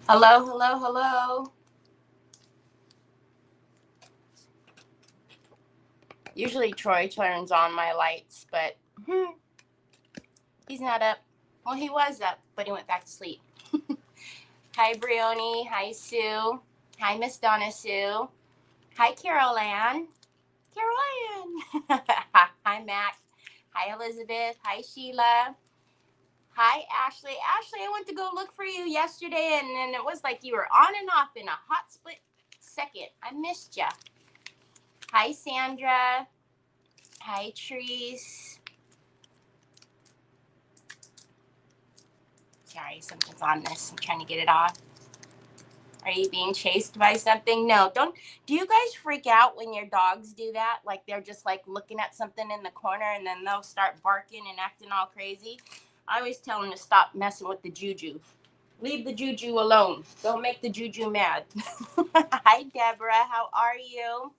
Hello, hello, hello. Usually Troy turns on my lights, but he's not up. Well, he was up, but he went back to sleep. Hi, Brioni. Hi, Sue. Hi, Miss Donna Sue. Hi, Carol Ann. Carol Ann. Hi, Mac. Hi, Elizabeth. Hi, Sheila. Hi, Ashley. Ashley, I went to go look for you yesterday, and then it was like you were on and off in a hot split second. I missed ya. Hi, Sandra. Hi, Trees. Sorry, something's on this. I'm trying to get it off. Are you being chased by something? No, don't. Do you guys freak out when your dogs do that? Like they're just like looking at something in the corner and then they'll start barking and acting all crazy? I always tell them to stop messing with the juju. Leave the juju alone. Don't make the juju mad. Hi, Deborah. How are you?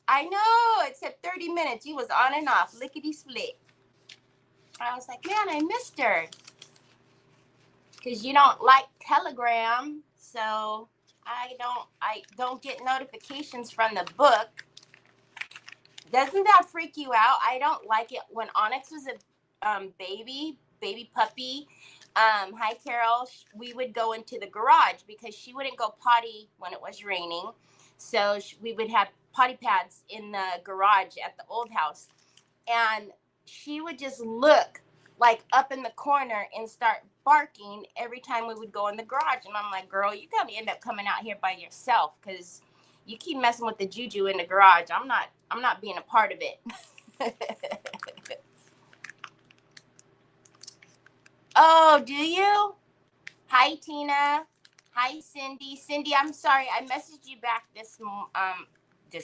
I know. It said 30 minutes. You was on and off. Lickety split. I was like, man, I missed her. Because you don't like Telegram, so I don't get notifications from the book. Doesn't that freak you out? I don't like it. When Onyx was a baby puppy, hi Carol, we would go into the garage because she wouldn't go potty when it was raining, so we would have potty pads in the garage at the old house, and she would just look like up in the corner and start barking every time we would go in the garage. And I'm like, girl, you gotta end up coming out here by yourself because you keep messing with the juju in the garage. I'm not being a part of it. Oh, do you? Hi, Tina. Hi, Cindy. Cindy, I'm sorry. I messaged you back this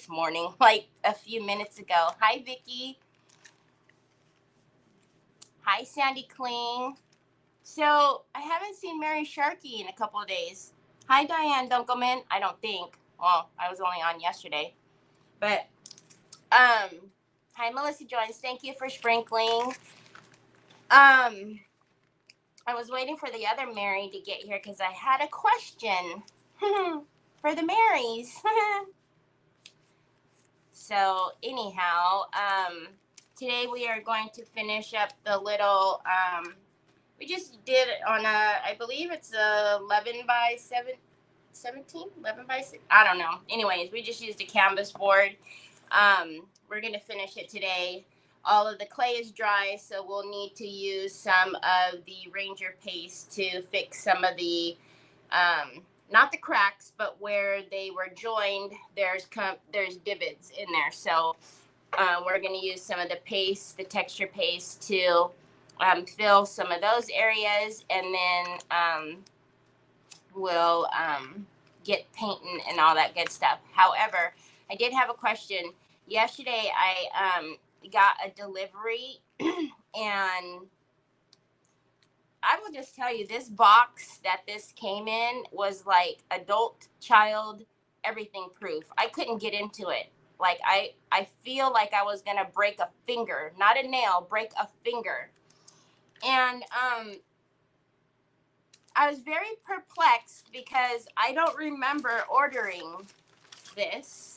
morning, like a few minutes ago. Hi, Vicky. Hi, Sandy Kling. So I haven't seen Mary Sharkey in a couple of days. Hi, Diane Dunkelman. I don't think. Well, I was only on yesterday. But hi, Melissa Jones. Thank you for sprinkling. I was waiting for the other Mary to get here because I had a question for the Marys. So anyhow, today we are going to finish up the little. We just did it on I believe it's 11 by 17, 11 by 6. I don't know. Anyways, we just used a canvas board. We're going to finish it today. All of the clay is dry, so we'll need to use some of the Ranger paste to fix some of the, not the cracks, but where they were joined, there's divots in there. So we're going to use some of the paste, the texture paste, to fill some of those areas, and then we'll get painting and all that good stuff. However, I did have a question. Yesterday, I got a delivery, and I will just tell you, this box that this came in was like adult, child, everything proof. I couldn't get into it. Like I feel like I was gonna break a finger, not a nail, break a finger. And I was very perplexed because I don't remember ordering this.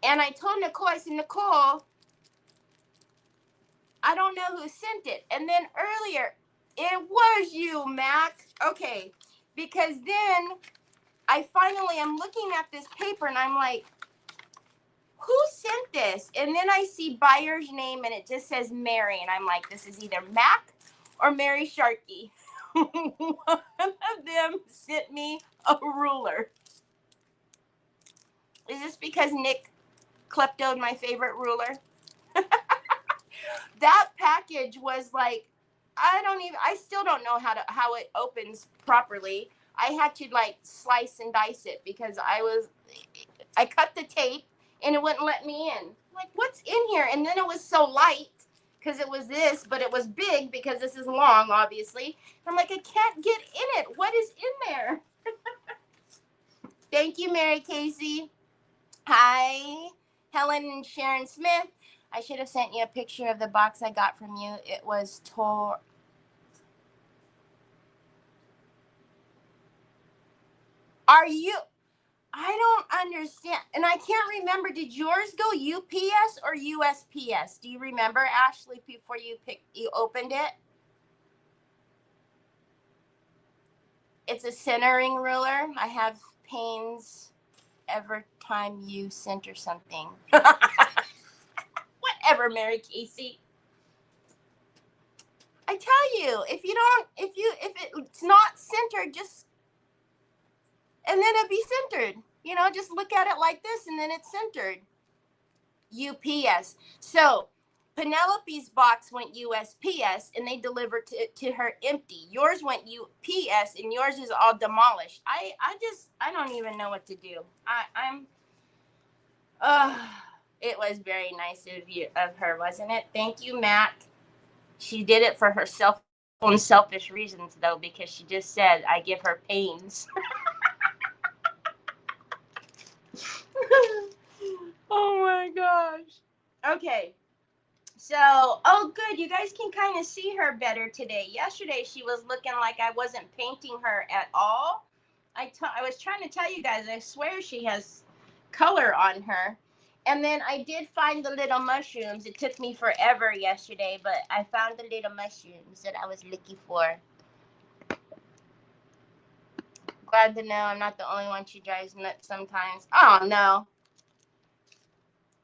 And I told Nicole, I said, Nicole, I don't know who sent it. And then earlier, it was you, Mac. Okay, because then I finally am looking at this paper and I'm like, who sent this? And then I see buyer's name and it just says Mary. And I'm like, this is either Mac or Mary Sharkey. One of them sent me a ruler. Is this because Nick kleptoed my favorite ruler? That package was like, I still don't know how it opens properly. I had to like slice and dice it because I cut the tape and it wouldn't let me in. Like, what's in here? And then it was so light because it was this, but it was big because this is long, obviously. I'm like, I can't get in it. What is in there? Thank you, Mary Casey. Hi, Helen and Sharon Smith. I should have sent you a picture of the box I got from you. It was Are you? I don't understand. And I can't remember. Did yours go UPS or USPS? Do you remember, Ashley, before you opened it? It's a centering ruler. I have pains every time you center something. Whatever, Mary Casey. I tell you, if it's not centered, just, and then it'd be centered. You know, just look at it like this, and then it's centered. UPS. So Penelope's box went USPS, and they delivered to her empty. Yours went UPS, and yours is all demolished. I don't even know what to do. It was very nice of her, wasn't it? Thank you, Matt. She did it for herself, own selfish reasons, though, because she just said I give her pains. Oh my gosh. Okay. So, oh good, you guys can kind of see her better today. Yesterday she was looking like I wasn't painting her at all. I was trying to tell you guys, I swear she has color on her. And then I did find the little mushrooms. It took me forever yesterday, but I found the little mushrooms that I was looking for. Glad to know I'm not the only one she drives nuts sometimes. Oh no.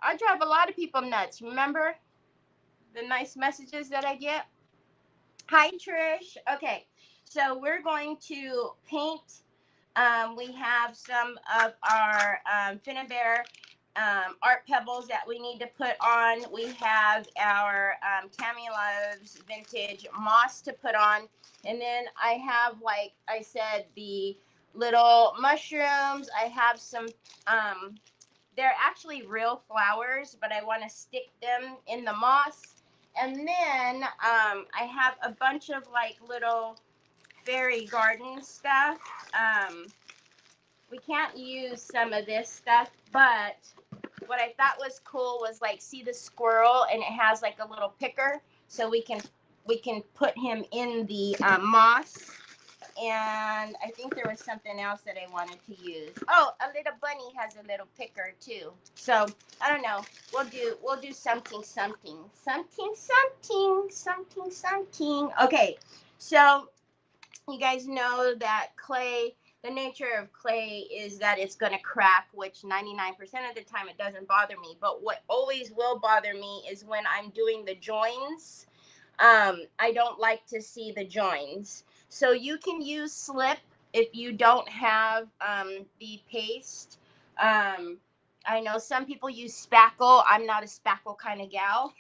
I drive a lot of people nuts. Remember the nice messages that I get? Hi, Trish. Okay, so we're going to paint. We have some of our Finnabair art pebbles that we need to put on. We have our Tammy Loves vintage moss to put on. And then I have, like I said, the little mushrooms. I have some, they're actually real flowers, but I want to stick them in the moss. And then I have a bunch of like little fairy garden stuff. We can't use some of this stuff, but what I thought was cool was like, see the squirrel, and it has like a little picker, so we can put him in the moss. And I think there was something else that I wanted to use. Oh, a little bunny has a little picker too. So I don't know. We'll do something. Okay, so you guys know that clay, the nature of clay is that it's going to crack, which 99% of the time it doesn't bother me. But what always will bother me is when I'm doing the joins. I don't like to see the joins. So you can use slip if you don't have the paste. I know some people use spackle. I'm not a spackle kind of gal.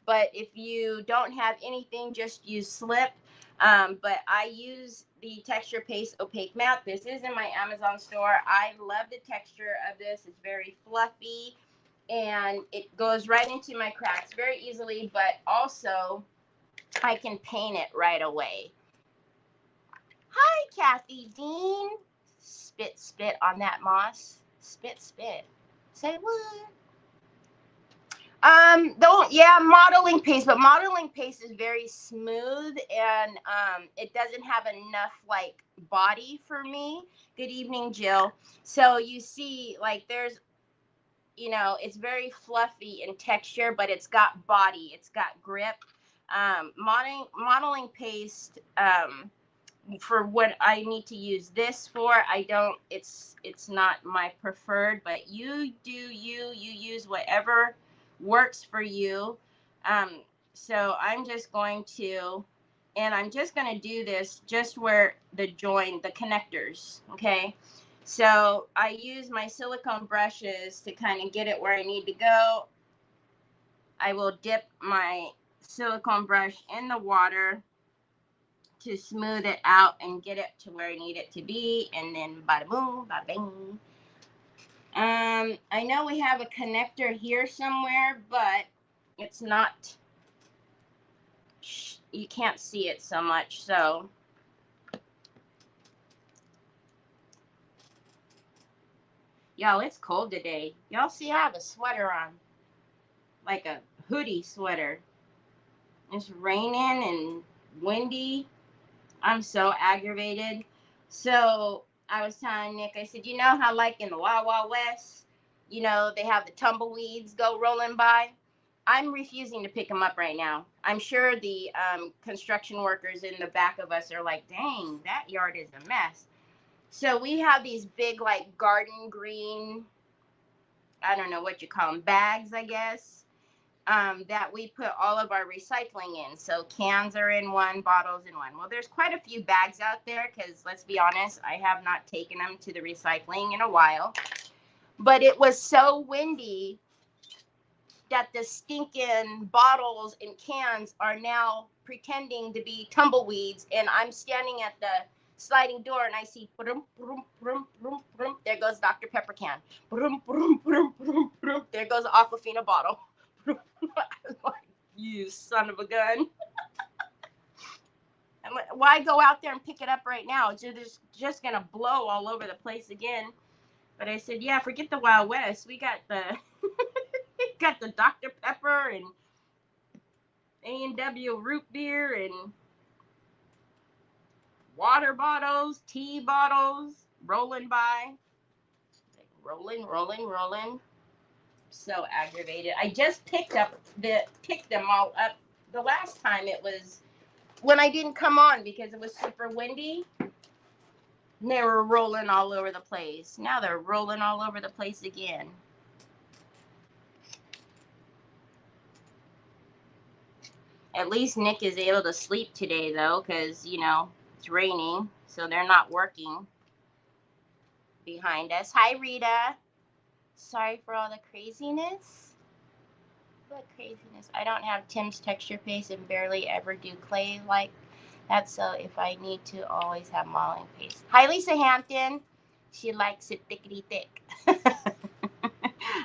But if you don't have anything, just use slip. But I use the texture paste opaque matte. This is in my Amazon store. I love the texture of this. It's very fluffy, and it goes right into my cracks very easily, but also I can paint it right away. Hi, Kathy Dean. Spit on that moss. Spit. Say what? Modeling paste, but modeling paste is very smooth, and it doesn't have enough like body for me. Good evening, Jill. So you see, like, there's, you know, it's very fluffy in texture, but it's got body, it's got grip. Modeling paste, for what I need to use this for, it's not my preferred, but you use whatever works for you. So I'm just going to do this just where the connectors, okay? So I use my silicone brushes to kind of get it where I need to go. I will dip my silicone brush in the water to smooth it out and get it to where I need it to be, and then bada boom, bada bing. I know we have a connector here somewhere, but it's not, you can't see it so much, so. Y'all, it's cold today. Y'all see I have a sweater on, like a hoodie sweater. It's raining and windy. I'm so aggravated. So I was telling Nick, I said, you know how like in the Wild Wild West, you know, they have the tumbleweeds go rolling by? I'm refusing to pick them up right now. I'm sure the construction workers in the back of us are like, dang, that yard is a mess. So we have these big like garden green, I don't know what you call them, bags, I guess, that we put all of our recycling in. So cans are in one, bottles in one. Well, there's quite a few bags out there because let's be honest, I have not taken them to the recycling in a while. But it was so windy that the stinking bottles and cans are now pretending to be tumbleweeds. And I'm standing at the sliding door and I see, brum, brum, brum, brum, brum. There goes Dr. Pepper can. Brum, brum, brum, brum, brum. There goes the Aquafina bottle. I was like, you son of a gun. I'm like, why go out there and pick it up right now? It's just going to blow all over the place again. But I said, yeah, forget the Wild West. We got the got the Dr. Pepper and A&W root beer and water bottles, tea bottles, rolling by. Rolling, rolling, rolling. So aggravated. I just picked them all up the last time. It was when I didn't come on because it was super windy. And they were rolling all over the place. Now they're rolling all over the place again. At least Nick is able to sleep today, though, because, you know, it's raining, so they're not working behind us. Hi, Rita. Sorry for all the craziness. What craziness? I don't have Tim's texture paste and barely ever do clay like that, so if I need to, always have modeling paste. Hi, Lisa Hampton. She likes it thickety thick.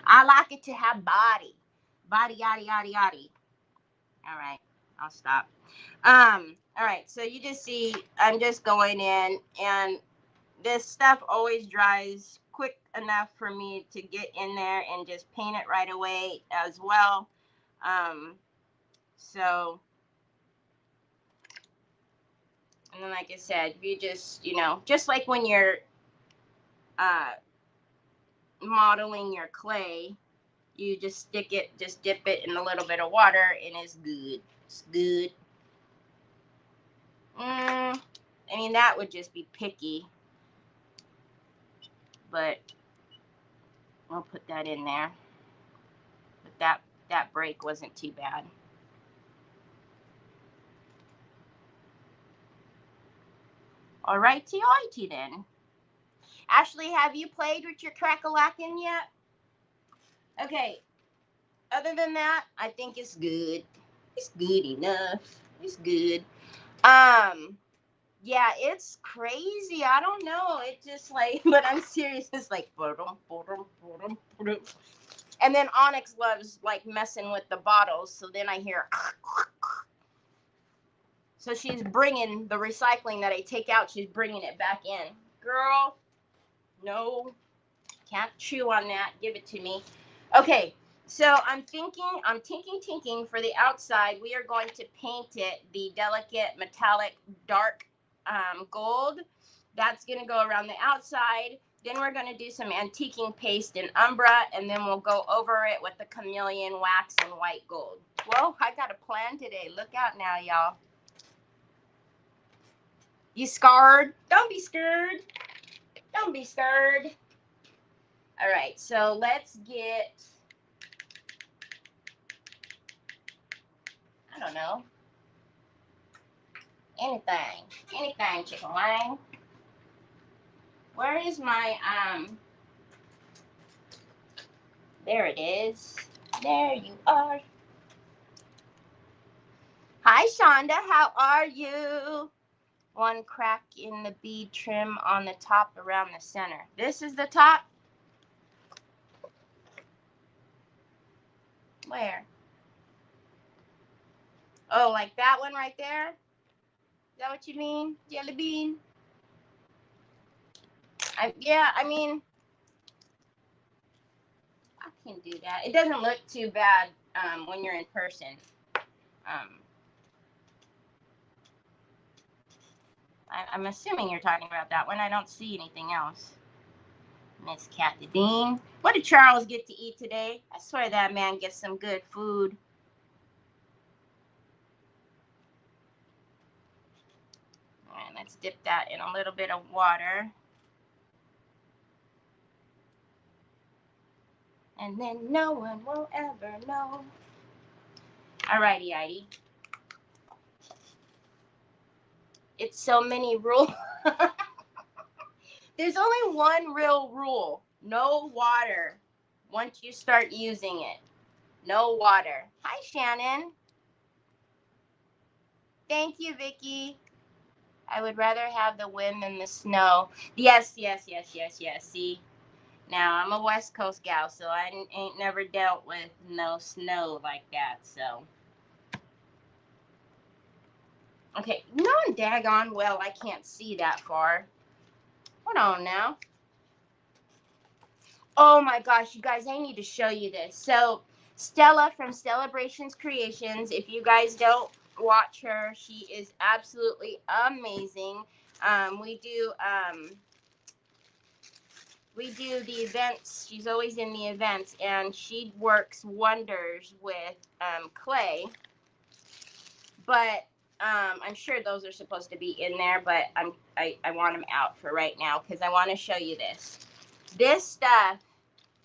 I like it to have body. Body, yaddy, yaddy, yaddy. All right, I'll stop. All right, so you just see I'm just going in, and this stuff always dries quick enough for me to get in there and just paint it right away as well. So, and then like I said, you just, you know, just like when you're modeling your clay, you just stick it, just dip it in a little bit of water, and it's good. It's good. I mean, that would just be picky, but I'll put that in there. But that break wasn't too bad. All righty, righty then. Ashley, have you played with your crack-a-lackin' yet? Okay. Other than that, I think it's good. It's good enough. It's good. Yeah, it's crazy. I don't know. It just like, but I'm serious. It's like, and then Onyx loves like messing with the bottles. So then I hear, so she's bringing the recycling that I take out. She's bringing it back in. Girl, no, can't chew on that. Give it to me. Okay. So I'm tinking for the outside. We are going to paint it the delicate metallic dark gold. That's going to go around the outside. Then we're going to do some antiquing paste in Umbra, and then we'll go over it with the chameleon wax and white gold. Well, I got a plan today. Look out now, y'all. You scared? Don't be scared. Don't be scared. All right, so let's get, I don't know, anything, chicken wing. Where is my, there it is. There you are. Hi, Shonda, how are you? One crack in the bead trim on the top around the center. This is the top? Where? Oh, like that one right there? Is that what you mean, Jelly Bean? Yeah, I mean, I can do that. It doesn't look too bad when you're in person. I'm assuming you're talking about that one. I don't see anything else. Miss Kathy Dean. What did Charles get to eat today? I swear that man gets some good food. All right, let's dip that in a little bit of water. And then no one will ever know. Alrighty, Idy. It's so many rules. There's only one real rule. No water. Once you start using it. No water. Hi, Shannon. Thank you, Vicky. I would rather have the wind than the snow. Yes. See? Now, I'm a West Coast gal, so I ain't never dealt with no snow like that, so. Okay, daggone well, I can't see that far. Hold on now. Oh my gosh, you guys, I need to show you this. So, Stella from Celebrations Creations, if you guys don't watch her, she is absolutely amazing. We do the events. She's always in the events, and she works wonders with clay. But I'm sure those are supposed to be in there, but I want them out for right now because I want to show you this. This stuff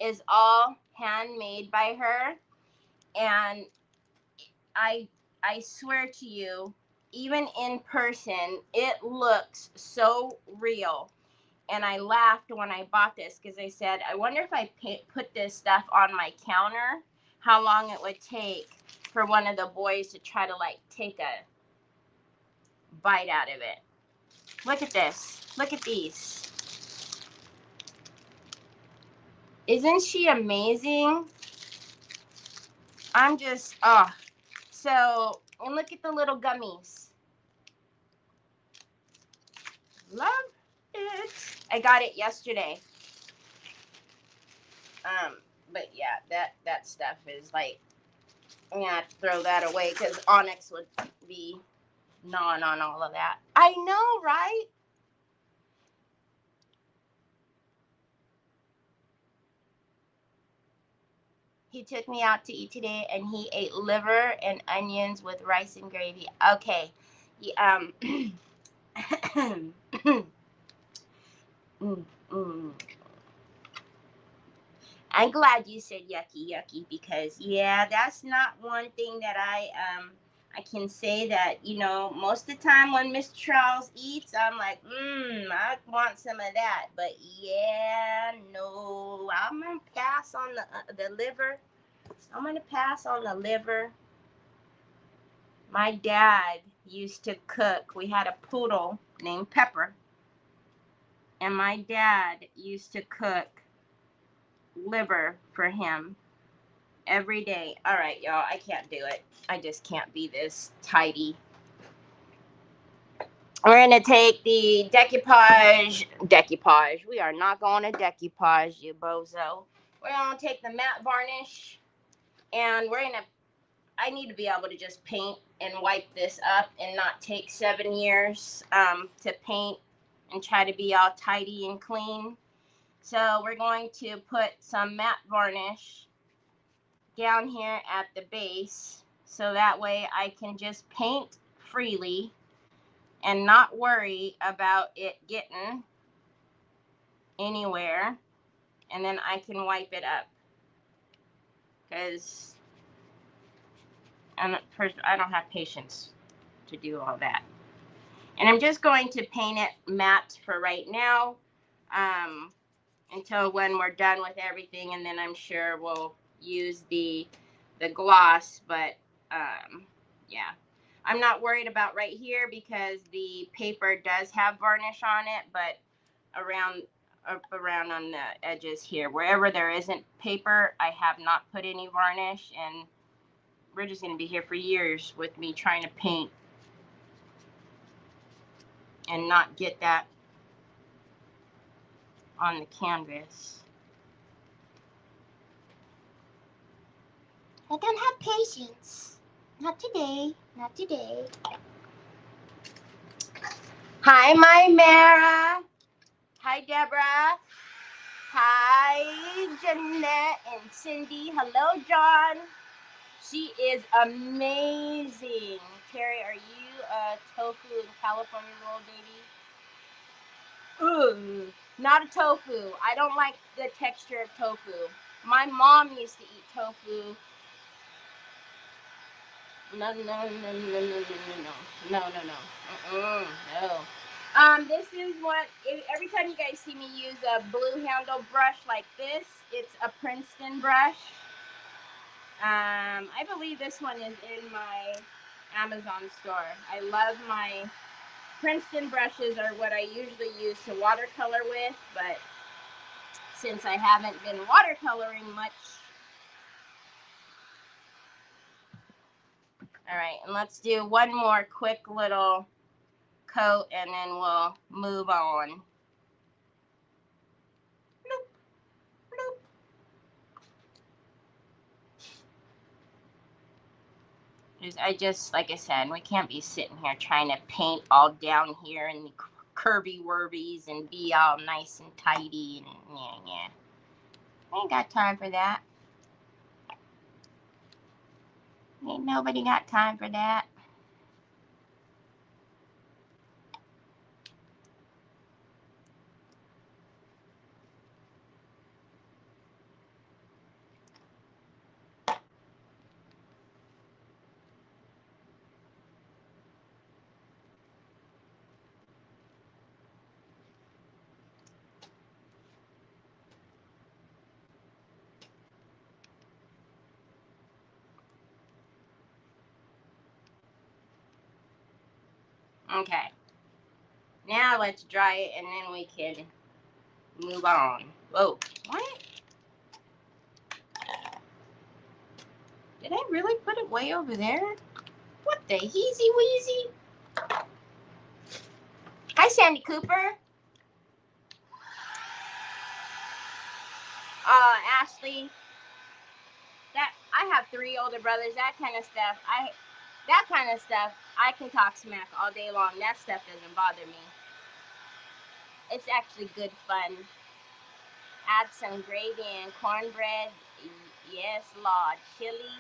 is all handmade by her, and I swear to you, even in person, it looks so real. And I laughed when I bought this because I said, I wonder if I put this stuff on my counter, how long it would take for one of the boys to try to like take a bite out of it. Look at this. Look at these. Isn't she amazing? I'm just, So, and look at the little gummies. Love it. I got it yesterday. But yeah, that stuff is like, I'm gonna have to throw that away because Onyx would be gnawing on all of that. I know, right? He took me out to eat today, and he ate liver and onions with rice and gravy. Okay. He, I'm glad you said yucky because yeah, that's not one thing that I can say that, you know, most of the time when Mr. Charles eats, I'm like, I want some of that. But yeah, no, I'm gonna pass on the liver. I'm gonna pass on the liver. My dad used to cook. We had a poodle named Pepper, and my dad used to cook liver for him every day. All right, y'all, I can't do it. I just can't be this tidy. We're going to take the decoupage. We are not going to decoupage, you bozo. We're going to take the matte varnish, and I need to be able to just paint and wipe this up and not take 7 years to paint and try to be all tidy and clean. So we're going to put some matte varnish down here at the base, so that way I can just paint freely and not worry about it getting anywhere, and then I can wipe it up because I don't have patience to do all that. And I'm just going to paint it matte for right now until when we're done with everything, and then I'm sure we'll use the gloss, but yeah. I'm not worried about right here because the paper does have varnish on it, but around on the edges here, wherever there isn't paper, I have not put any varnish, and we're just going to be here for years with me trying to paint and not get that on the canvas. I don't have patience. Not today. Not today. Hi, my Mara. Hi, Deborah. Hi, Jeanette and Cindy. Hello, John. She is amazing. Terry, are you a tofu and California roll, baby? Ooh, not a tofu. I don't like the texture of tofu. My mom used to eat tofu. No. This is what, every time you guys see me use a blue handle brush like this, it's a Princeton brush. I believe this one is in my Amazon store. I love my Princeton brushes are what I usually use to watercolor with, but since I haven't been watercoloring much. All right, and let's do one more quick little coat and then we'll move on. I just, like I said, we can't be sitting here trying to paint all down here and the curvy worbies and be all nice and tidy and yeah. I ain't got time for that. Ain't nobody got time for that. Okay. Now let's dry it and then we can move on. Whoa. What? Did I really put it way over there? What the heezy weezy? Hi, Sandy Cooper. Ashley. That I have 3 older brothers. That kind of stuff. I can talk smack all day long. That stuff doesn't bother me. It's actually good fun. Add some gravy and cornbread. Yes, Lord. Chili.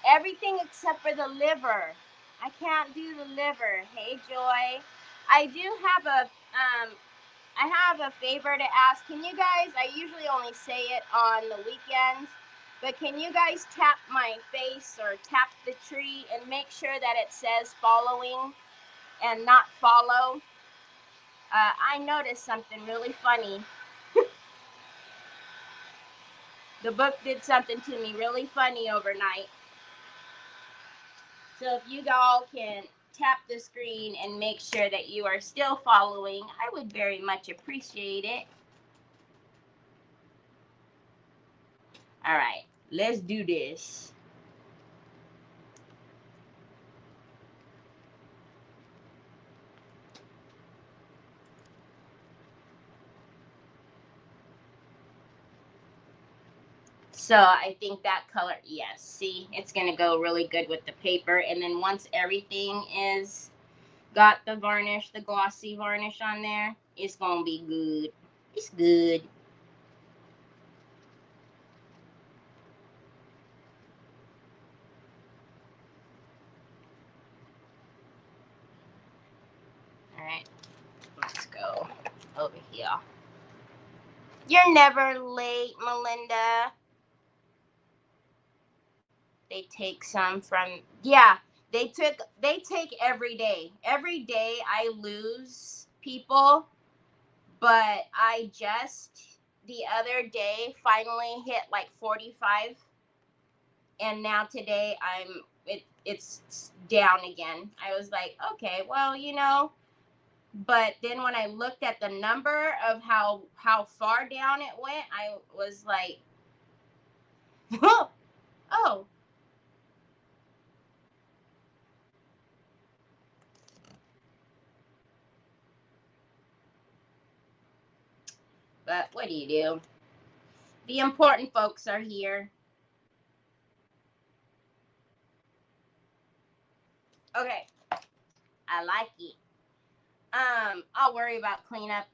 Everything except for the liver. I can't do the liver. Hey, Joy. I do have a favor to ask. Can you guys, I usually only say it on the weekends, but can you guys tap my face or tap the tree and make sure that it says following and not follow? I noticed something really funny. The book did something to me really funny overnight. So if you all can tap the screen and make sure that you are still following, I would very much appreciate it. All right, let's do this. So I think that color, yes, see, it's going to go really good with the paper. And then once everything is got the varnish, the glossy varnish on there, it's going to be good. It's good. All right, let's go over here. You're never late, Melinda. They take some from, yeah, they take every day. Every day I lose people, but I just the other day finally hit like 45, and now today it's down again. I was like, okay, well, but then when I looked at the number of how far down it went, I was like, oh. But what do you do? The important folks are here. Okay, I like it. I'll worry about cleanup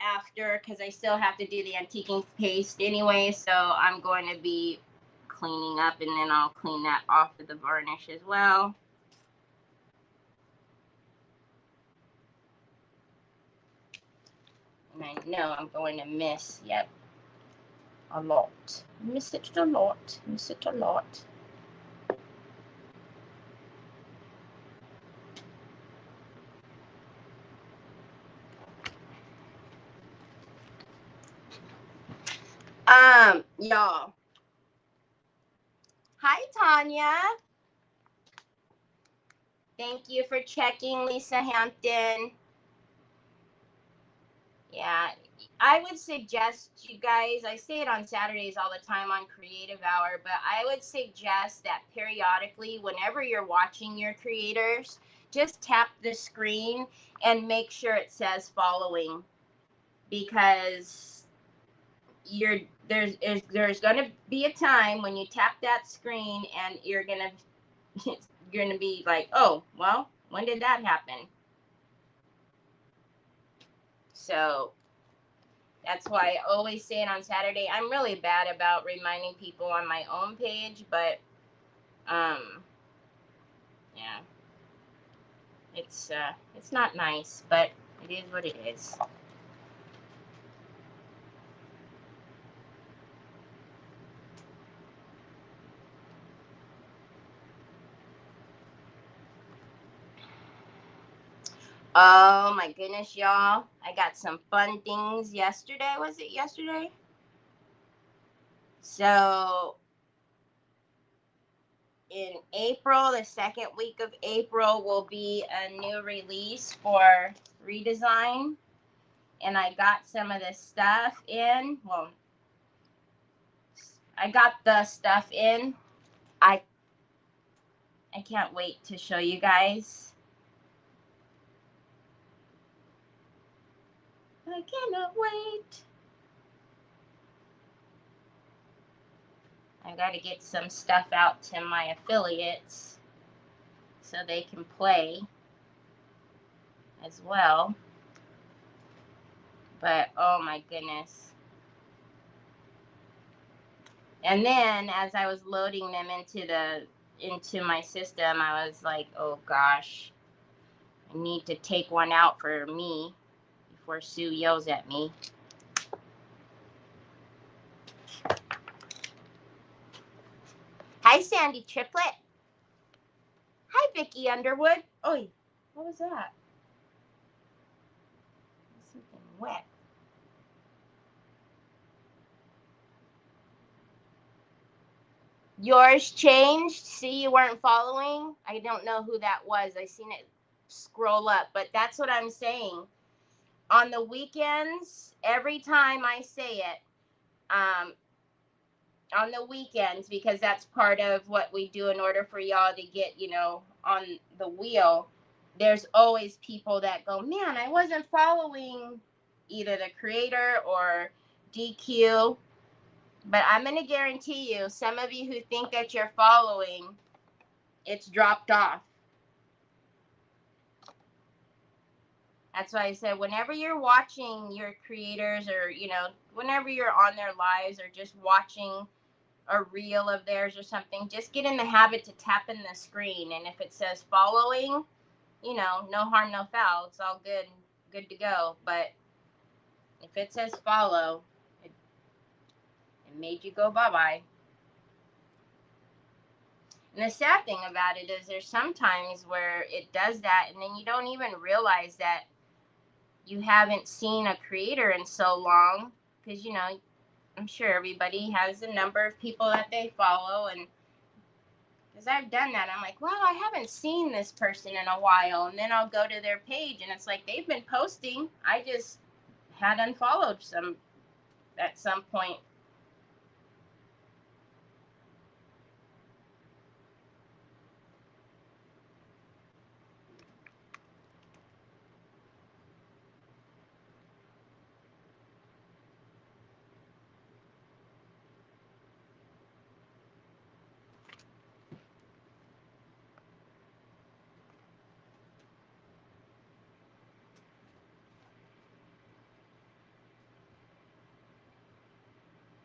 after because I still have to do the antiquing paste anyway. So I'm going to be cleaning up, and then I'll clean that off with the varnish as well. And I know I'm going to miss, yep, a lot. Miss it a lot. Miss it a lot. Y'all. Hi, Tanya. Thank you for checking, Lisa Hampton. Yeah, I would suggest you guys, I say it on Saturdays all the time on Creative Hour, but I would suggest that periodically, whenever you're watching your creators, just tap the screen and make sure it says following, because there's going to be a time when you tap that screen and you're going to be like, oh, well, when did that happen? So that's why I always say it on Saturday. I'm really bad about reminding people on my own page, but yeah, it's not nice, but it is what it is. Oh my goodness, y'all. I got some fun things yesterday. Was it yesterday? So in April, the second week of April, will be a new release for redesign. And I got some of the stuff in. Well, I got the stuff in. I can't wait to show you guys. I cannot wait. I got to get some stuff out to my affiliates so they can play as well. But oh my goodness. And then as I was loading them into my system, I was like, oh gosh, I need to take one out for me before Sue yells at me. Hi, Sandy Triplet. Hi, Vicki Underwood. Oh, what was that? Something wet. Yours changed. See, you weren't following. I don't know who that was. I seen it scroll up, but that's what I'm saying. On the weekends, every time I say it, on the weekends, because that's part of what we do in order for y'all to get, on the wheel, there's always people that go, man, I wasn't following either the creator or DQ. But I'm going to guarantee you, some of you who think that you're following, it's dropped off. That's why I said, whenever you're watching your creators, or, whenever you're on their lives or just watching a reel of theirs or something, just get in the habit to tap in the screen. And if it says following, no harm, no foul. It's all good to go. But if it says follow, it made you go bye-bye. And the sad thing about it is there's sometimes where it does that, and then you don't even realize that you haven't seen a creator in so long, because, I'm sure everybody has a number of people that they follow, and because I've done that, I'm like, well, I haven't seen this person in a while, and then I'll go to their page, and it's like they've been posting. I just had unfollowed some at some point.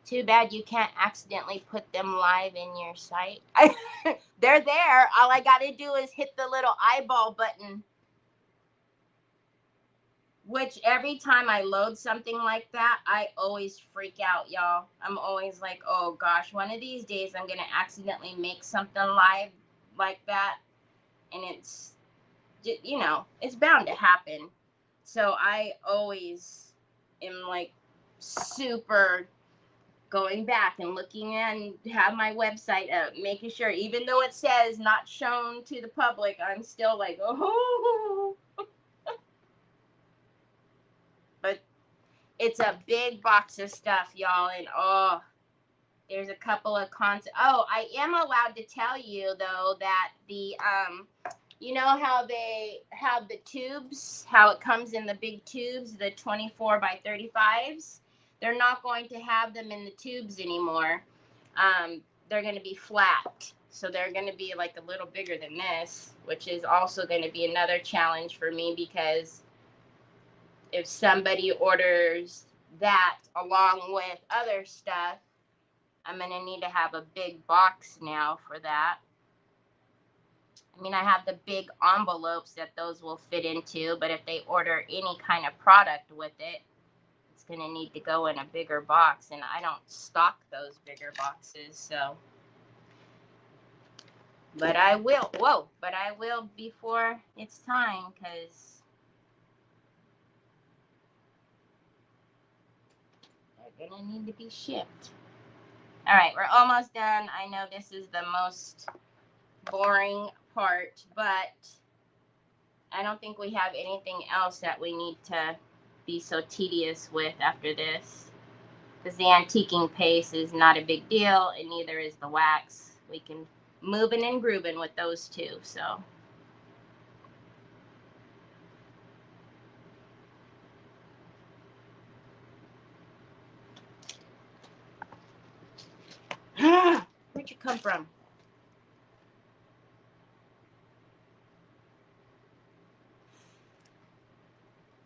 Too bad you can't accidentally put them live in your site. They're there. All I got to do is hit the little eyeball button. Which every time I load something like that, I always freak out, y'all. I'm always like, oh gosh, one of these days I'm going to accidentally make something live like that. And it's, you know, it's bound to happen. So I always am like super going back and looking and have my website up, making sure, even though it says not shown to the public, I'm still like, oh. But it's a big box of stuff, y'all, and oh, there's a couple of oh, I am allowed to tell you though that the you know how they have the tubes, how it comes in the big tubes, the 24 by 35s? They're not going to have them in the tubes anymore. They're going to be flat. So they're going to be like a little bigger than this, which is also going to be another challenge for me, because if somebody orders that along with other stuff, I'm going to need to have a big box now for that. I mean, I have the big envelopes that those will fit into, but if they order any kind of product with it, it's going to need to go in a bigger box, and I don't stock those bigger boxes, so. But I will, but I will before it's time, because they're going to need to be shipped. All right, we're almost done. I know this is the most boring part, but I don't think we have anything else that we need to be so tedious with after this, because the antiquing paste is not a big deal, and neither is the wax. We can moving and grooving with those two. So where'd you come from?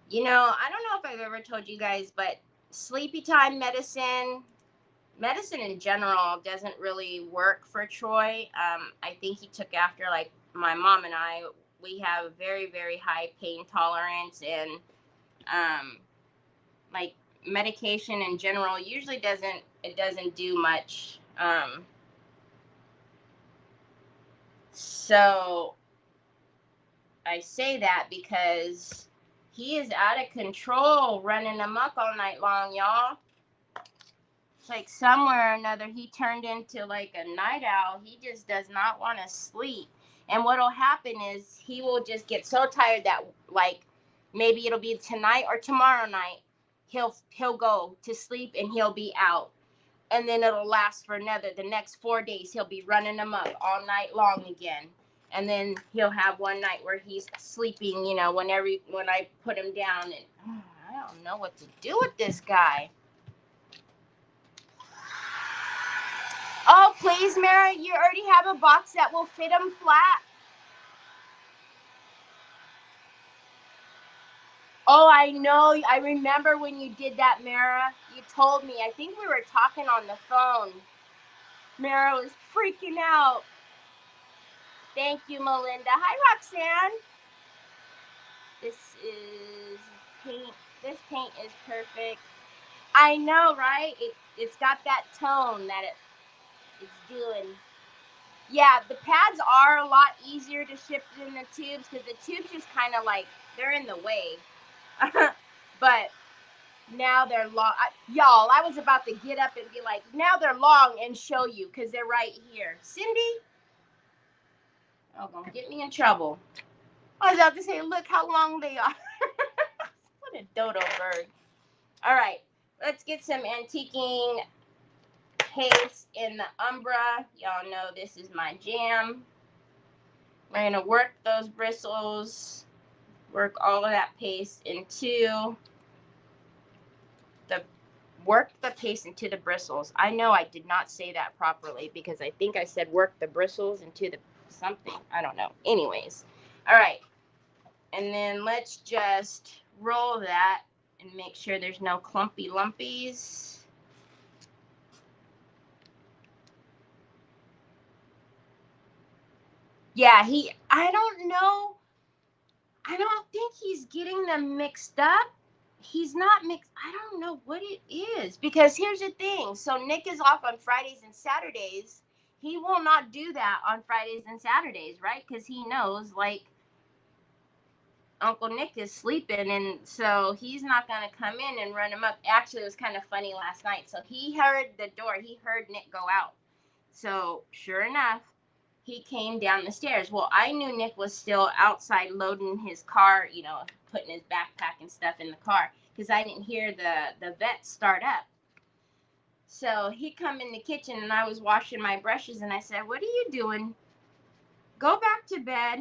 You know, I don't know if I've ever told you guys, but sleepy time medicine in general doesn't really work for Troy. I think he took after, like, my mom and I. We have very, very high pain tolerance, and like medication in general usually doesn't do much. So I say that because he is out of control, running amok all night long, y'all. It's like somewhere or another he turned into like a night owl. He just does not want to sleep. And what'll happen is he will just get so tired that, like, maybe it'll be tonight or tomorrow night, he'll go to sleep and he'll be out. And then it'll last for the next 4 days. He'll be running amok all night long again. And then he'll have one night where he's sleeping, you know, when I put him down. And I don't know what to do with this guy. Oh, please, Mara, you already have a box that will fit him flat. Oh, I know. I remember when you did that, Mara. You told me. I think we were talking on the phone. Mara was freaking out. Thank you, Melinda. Hi, Roxanne. This is paint. This paint is perfect. I know, right? It's got that tone that it's doing. Yeah, the pads are a lot easier to ship than the tubes, because the tubes just kind of like, they're in the way. But now they're long. Y'all, I was about to get up and be like, now they're long, and show you, because they're right here. Cindy? Oh, don't get me in trouble. I was about to say, look how long they are. What a dodo bird. All right, let's get some antiquing paste in the Umbra. Y'all know this is my jam. We're going to work those bristles, work all of that paste into the paste into the bristles. I know I did not say that properly, because I think I said work the bristles into the something. I don't know. Anyways. All right. And then let's just roll that and make sure there's no clumpy lumpies. Yeah, I don't know. I don't think he's getting them mixed up. He's not mixed. I don't know what it is, because here's the thing. So Nick is off on Fridays and Saturdays. He will not do that on Fridays and Saturdays, right? Because he knows, like, Uncle Nick is sleeping, and so he's not going to come in and run him up. Actually, it was kind of funny last night. So he heard the door. He heard Nick go out. So sure enough, he came down the stairs. Well, I knew Nick was still outside loading his car, you know, putting his backpack and stuff in the car, because I didn't hear the vet start up. So he come in the kitchen, and I was washing my brushes, and I said, "What are you doing? Go back to bed."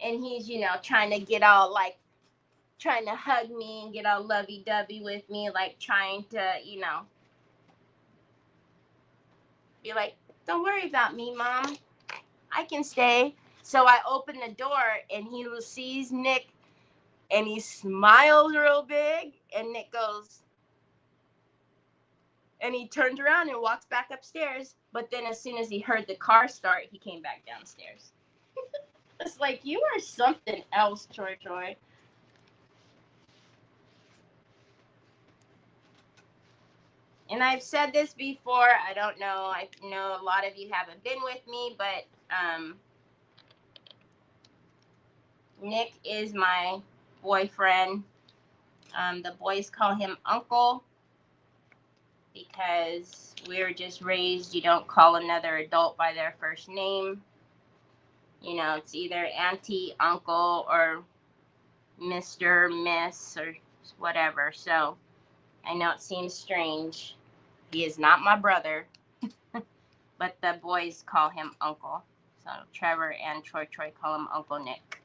And he's, you know, trying to get all, like, trying to hug me and get all lovey-dovey with me, like trying to, you know, be like, "Don't worry about me, Mom. I can stay." So I open the door, and he sees Nick, and he smiles real big, and Nick goes, and he turns around and walks back upstairs. But then as soon as he heard the car start, he came back downstairs. It's like, you are something else, Troy. And I've said this before. I don't know. I know a lot of you haven't been with me, but Nick is my boyfriend. The boys call him Uncle, because we were just raised, you don't call another adult by their first name. You know, it's either auntie, uncle, or Mr., Miss, or whatever. So I know it seems strange. He is not my brother, but the boys call him Uncle. So Trevor and Troy call him Uncle Nick.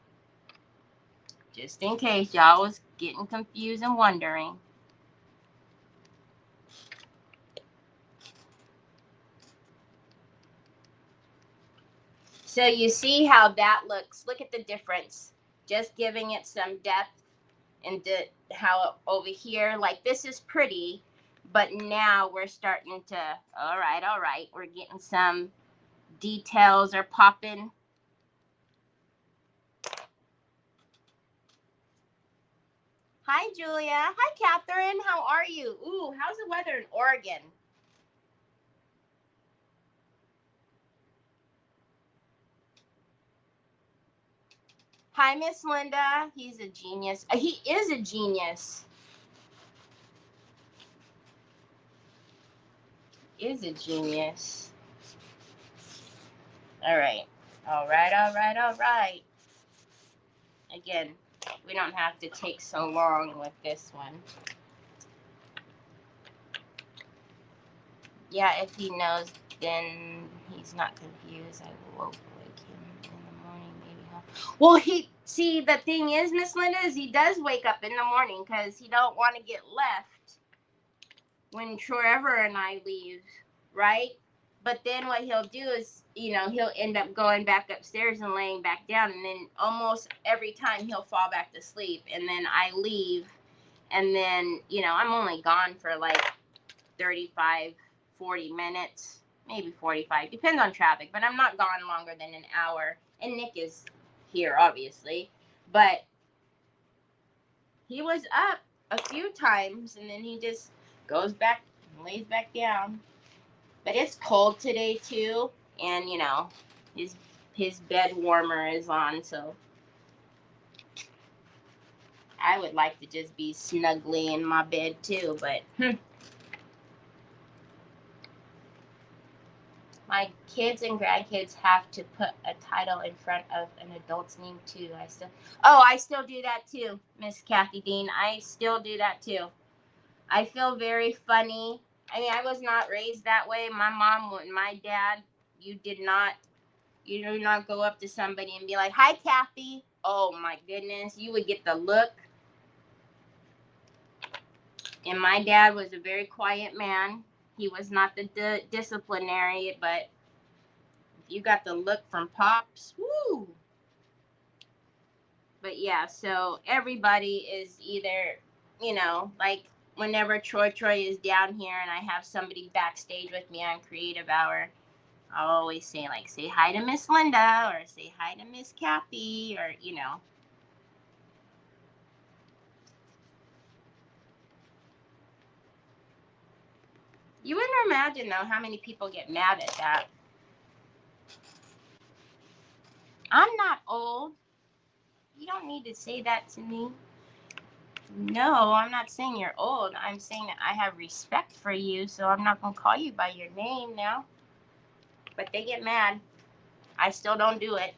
Just in case y'all was getting confused and wondering. So you see how that looks. Look at the difference. Just giving it some depth, and how over here, like, this is pretty, but now we're starting to, all right, we're getting some details are popping. Hi, Julia. Hi, Catherine. How are you? Ooh, how's the weather in Oregon? Hi, Miss Linda. He's a genius. He is a genius. Is a genius. All right. All right. Again, we don't have to take so long with this one. Yeah, if he knows, then he's not confused. I will wake him in the morning, maybe he'll... Well, see, the thing is, Miss Linda, is he does wake up in the morning, because he don't want to get left when Trevor and I leave, right? But then what he'll do is, you know, he'll end up going back upstairs and laying back down, and then almost every time he'll fall back to sleep, and then I leave, and then, you know, I'm only gone for like 35, 40 minutes, maybe 45, depends on traffic, but I'm not gone longer than an hour. And Nick is here, obviously, but he was up a few times, and then he just goes back and lays back down. But it's cold today too, and you know, his bed warmer is on, so I would like to just be snugly in my bed too, but my kids and grandkids have to put a title in front of an adult's name too. I still do that too, Miss Kathy Dean. I still do that too. I feel very funny. I mean, I was not raised that way. My mom and my dad, you do not go up to somebody and be like, "Hi, Kathy." Oh my goodness, you would get the look. And my dad was a very quiet man. He was not the disciplinary, but you got the look from Pops. Woo! But yeah, so everybody is either, you know, like whenever Troy is down here and I have somebody backstage with me on Creative Hour, I'll always say, like, say hi to Miss Linda, or say hi to Miss Kathy, or, you know. You wouldn't imagine, though, how many people get mad at that. I'm not old. You don't need to say that to me. No, I'm not saying you're old. I'm saying that I have respect for you, so I'm not going to call you by your name now. But they get mad. I still don't do it.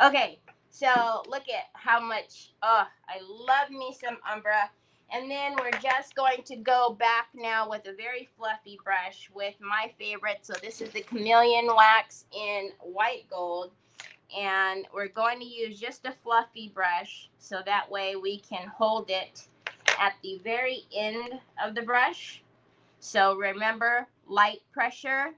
Okay, so look at how much, I love me some Umbra. And then we're just going to go back now with a very fluffy brush with my favorite. So this is the Chameleon Wax in white gold. And we're going to use just a fluffy brush, so that way we can hold it at the very end of the brush. So remember, light pressure,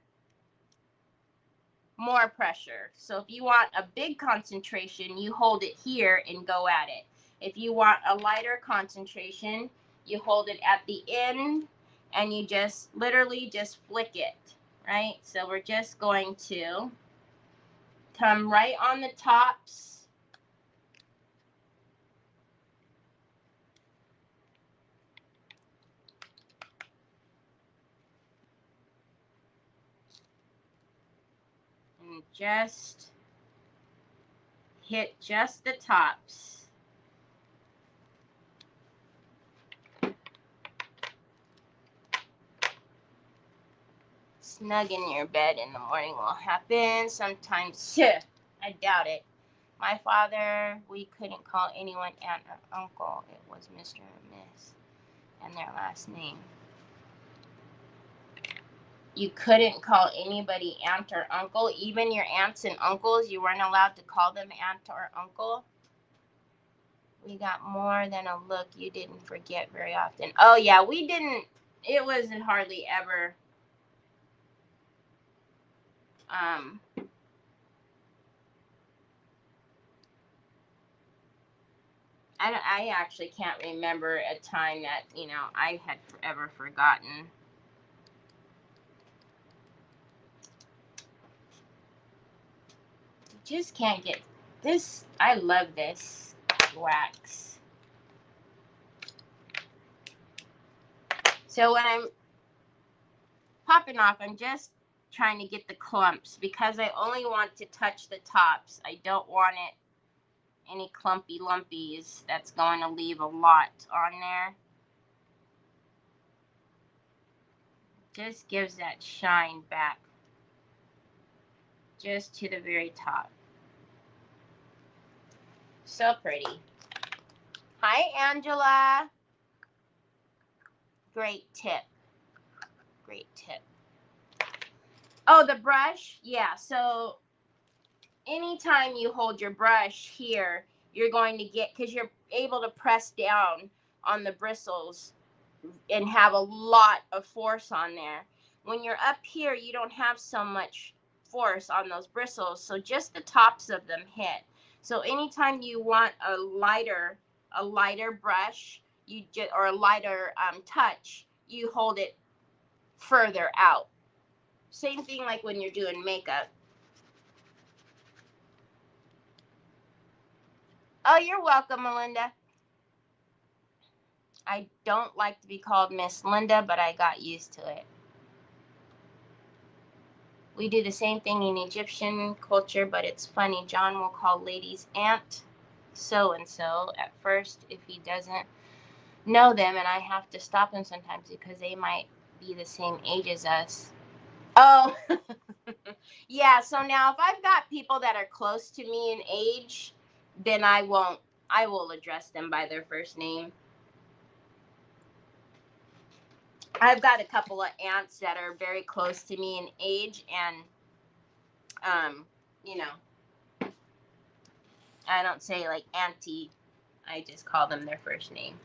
more pressure. So if you want a big concentration, you hold it here and go at it. If you want a lighter concentration, you hold it at the end and you just literally just flick it, right? So we're just going to come right on the tops. And just hit just the tops. Snug in your bed in the morning will happen. Sometimes, I doubt it. My father, we couldn't call anyone aunt or uncle. It was Mr. and Miss and their last name. You couldn't call anybody aunt or uncle. Even your aunts and uncles, you weren't allowed to call them aunt or uncle. We got more than a look. You didn't forget very often. Oh, yeah, we didn't. It wasn't hardly ever. I actually can't remember a time that, you know, I had ever forgotten. You just can't get this. I love this wax. So when I'm popping off, I'm just trying to get the clumps because I only want to touch the tops. I don't want it any clumpy lumpies. That's going to leave a lot on there. Just gives that shine back just to the very top. So pretty. Hi, Angela. Great tip. Great tip. Oh, the brush? Yeah, so anytime you hold your brush here, you're going to get, because you're able to press down on the bristles and have a lot of force on there. When you're up here, you don't have so much force on those bristles, so just the tops of them hit. So anytime you want a lighter brush, you just, or a lighter touch, you hold it further out. Same thing like when you're doing makeup. Oh, you're welcome, Melinda. I don't like to be called Miss Linda, but I got used to it. We do the same thing in Egyptian culture, but it's funny. John will call ladies aunt so-and-so at first if he doesn't know them, and I have to stop him sometimes because they might be the same age as us. Oh, yeah. So now if I've got people that are close to me in age, then I will address them by their first name. I've got a couple of aunts that are very close to me in age, and you know, I don't say like auntie. I just call them their first name.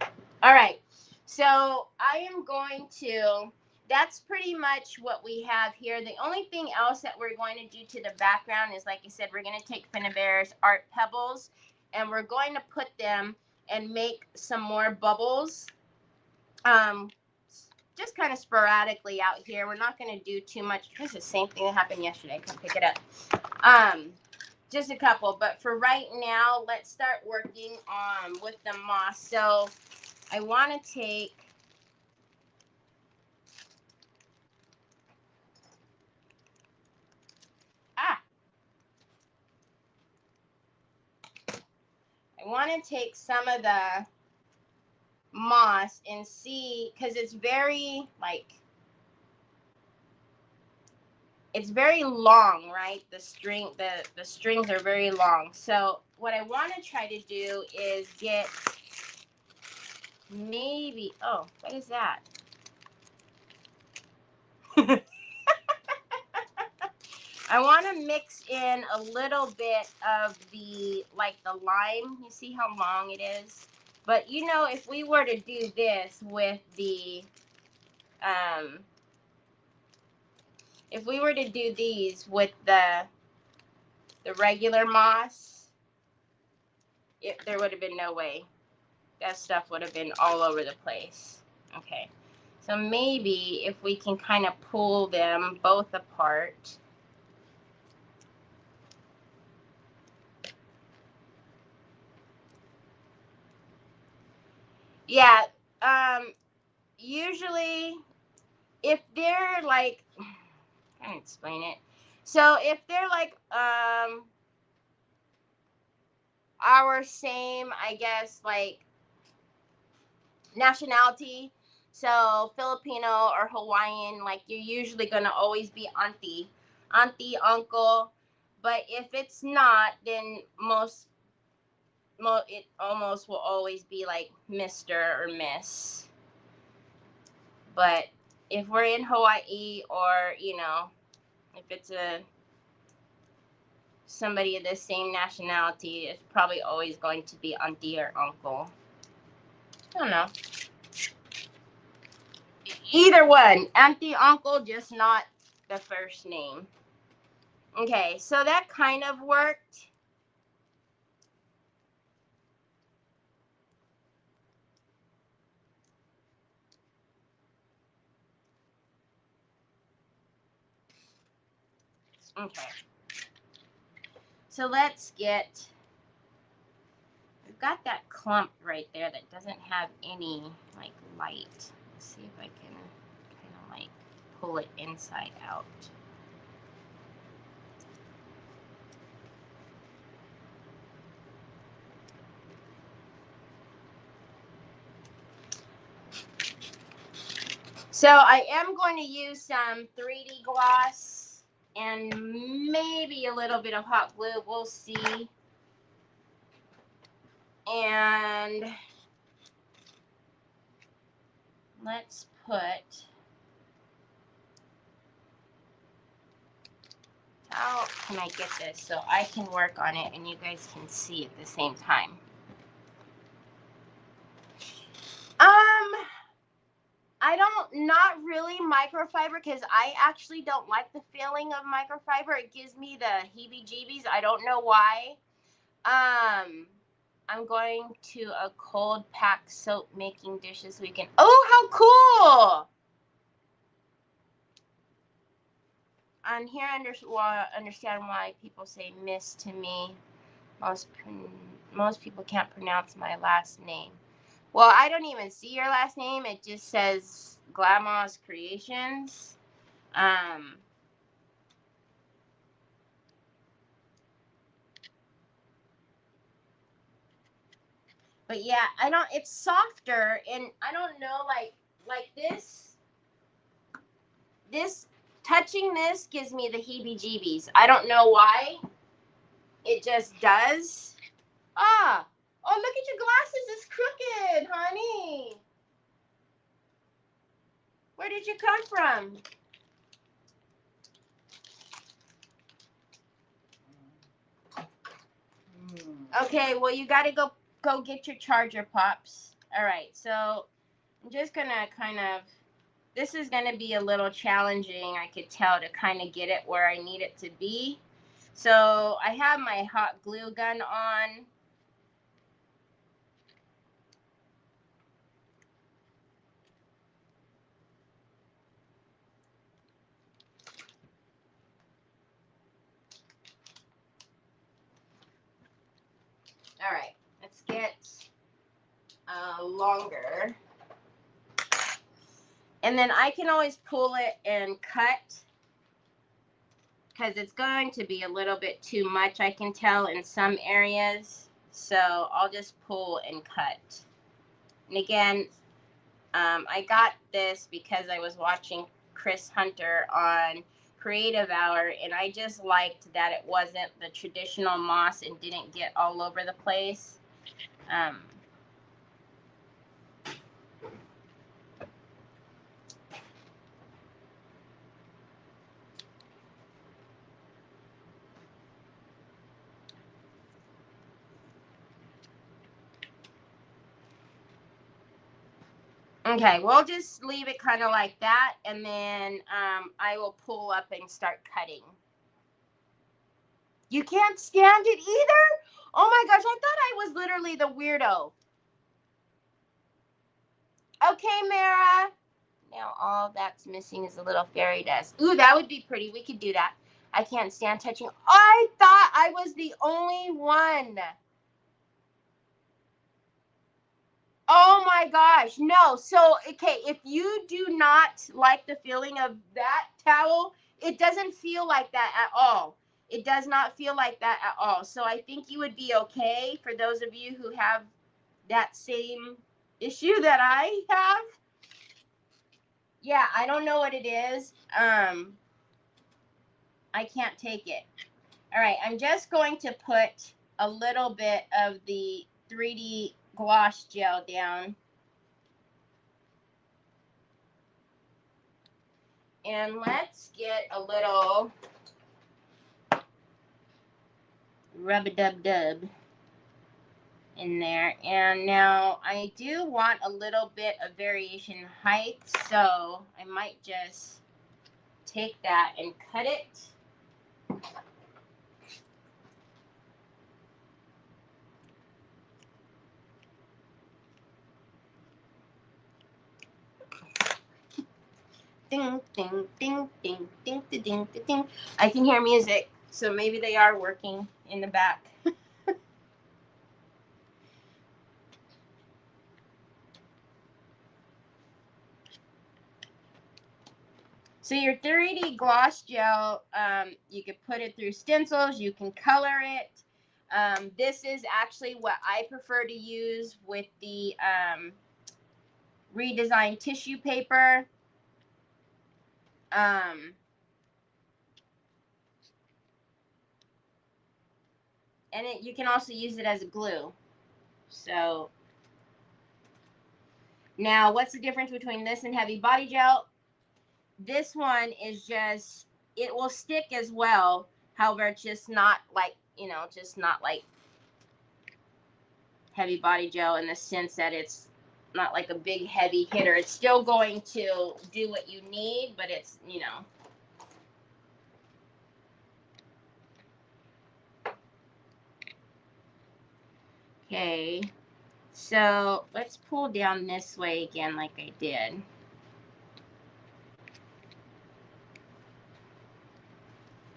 All right. So I am going to, that's pretty much what we have here. The only thing else that we're going to do to the background is, like I said, we're going to take Finnebair's Art Pebbles and we're going to put them and make some more bubbles. just kind of sporadically out here. We're not going to do too much. This is the same thing that happened yesterday. Come pick it up. Just a couple, but for right now, let's start working on with the moss. So I want to take some of the moss and see, because it's very like, it's very long, right? The strings are very long. So what I want to try to do is get maybe, oh, what is that? I want to mix in a little bit of the, like the lime. You see how long it is? But you know, if we were to do this with the, if we were to do these with the regular moss, there would have been no way. That stuff would have been all over the place. Okay, so maybe if we can kind of pull them both apart. Yeah, usually if they're like, I can't explain it. So if they're like our same, I guess, like nationality, so Filipino or Hawaiian, like you're usually gonna always be auntie, uncle. But if it's not, then it almost will always be like Mr. or Miss. But if we're in Hawaii, or you know, if it's somebody of the same nationality, it's probably always going to be auntie or uncle. I don't know. Either one, auntie, uncle, just not the first name. Okay, so that kind of worked. Okay. So let's get, we've got that clump right there that doesn't have any like light. Let's see if I can kind of like pull it inside out. So I am going to use some 3D gloss and maybe a little bit of hot glue. We'll see. And let's put, how can I get this so I can work on it and you guys can see at the same time? I don't, not really microfiber, because I actually don't like the feeling of microfiber. It gives me the heebie-jeebies. I don't know why. I'm going to a cold pack soap making dish this weekend. Oh, how cool! And here I understand why people say Miss to me. Most people can't pronounce my last name. Well, I don't even see your last name. It just says Glamos Creations. But yeah, I don't, it's softer, and I don't know, like this, touching this gives me the heebie-jeebies. I don't know why. It just does. Ah, oh, look at your glasses. It's crooked, honey. Where did you come from? Okay, well, you got to go get your charger, Pops. All right, so I'm just going to kind of, this is going to be a little challenging, I could tell, to kind of get it where I need it to be. So I have my hot glue gun on. longer. And then I can always pull it and cut, because it's going to be a little bit too much, I can tell, in some areas. So I'll just pull and cut. And again, I got this because I was watching Chris Hunter on Creative Hour, and I just liked that it wasn't the traditional moss and didn't get all over the place. Okay, we'll just leave it kind of like that, and then I will pull up and start cutting. You can't stand it either? Oh my gosh, I thought I was literally the weirdo. Okay, Mara. Now all that's missing is a little fairy dust. Ooh, that would be pretty. We could do that. I can't stand touching. I thought I was the only one. Oh my gosh, no. So, okay, if you do not like the feeling of that towel, it doesn't feel like that at all. It does not feel like that at all. So I think you would be okay for those of you who have that same issue that I have. Yeah, I don't know what it is. I can't take it. All right, I'm just going to put a little bit of the 3D gloss gel down. And let's get a little rub-a-dub-dub in there. And now I do want a little bit of variation in height, so I might just take that and cut it. Ding, ding, ding, ding, ding, ding, ding, ding. I can hear music, so maybe they are working in the back. So your 3D gloss gel, you can put it through stencils, you can color it. This is actually what I prefer to use with the redesigned tissue paper. And you can also use it as a glue. So now what's the difference between this and heavy body gel? This one is just, it will stick as well. However, it's just not like, just not like heavy body gel in the sense that it's not like a big heavy hitter. It's still going to do what you need, but it's, Okay, so let's pull down this way again like I did.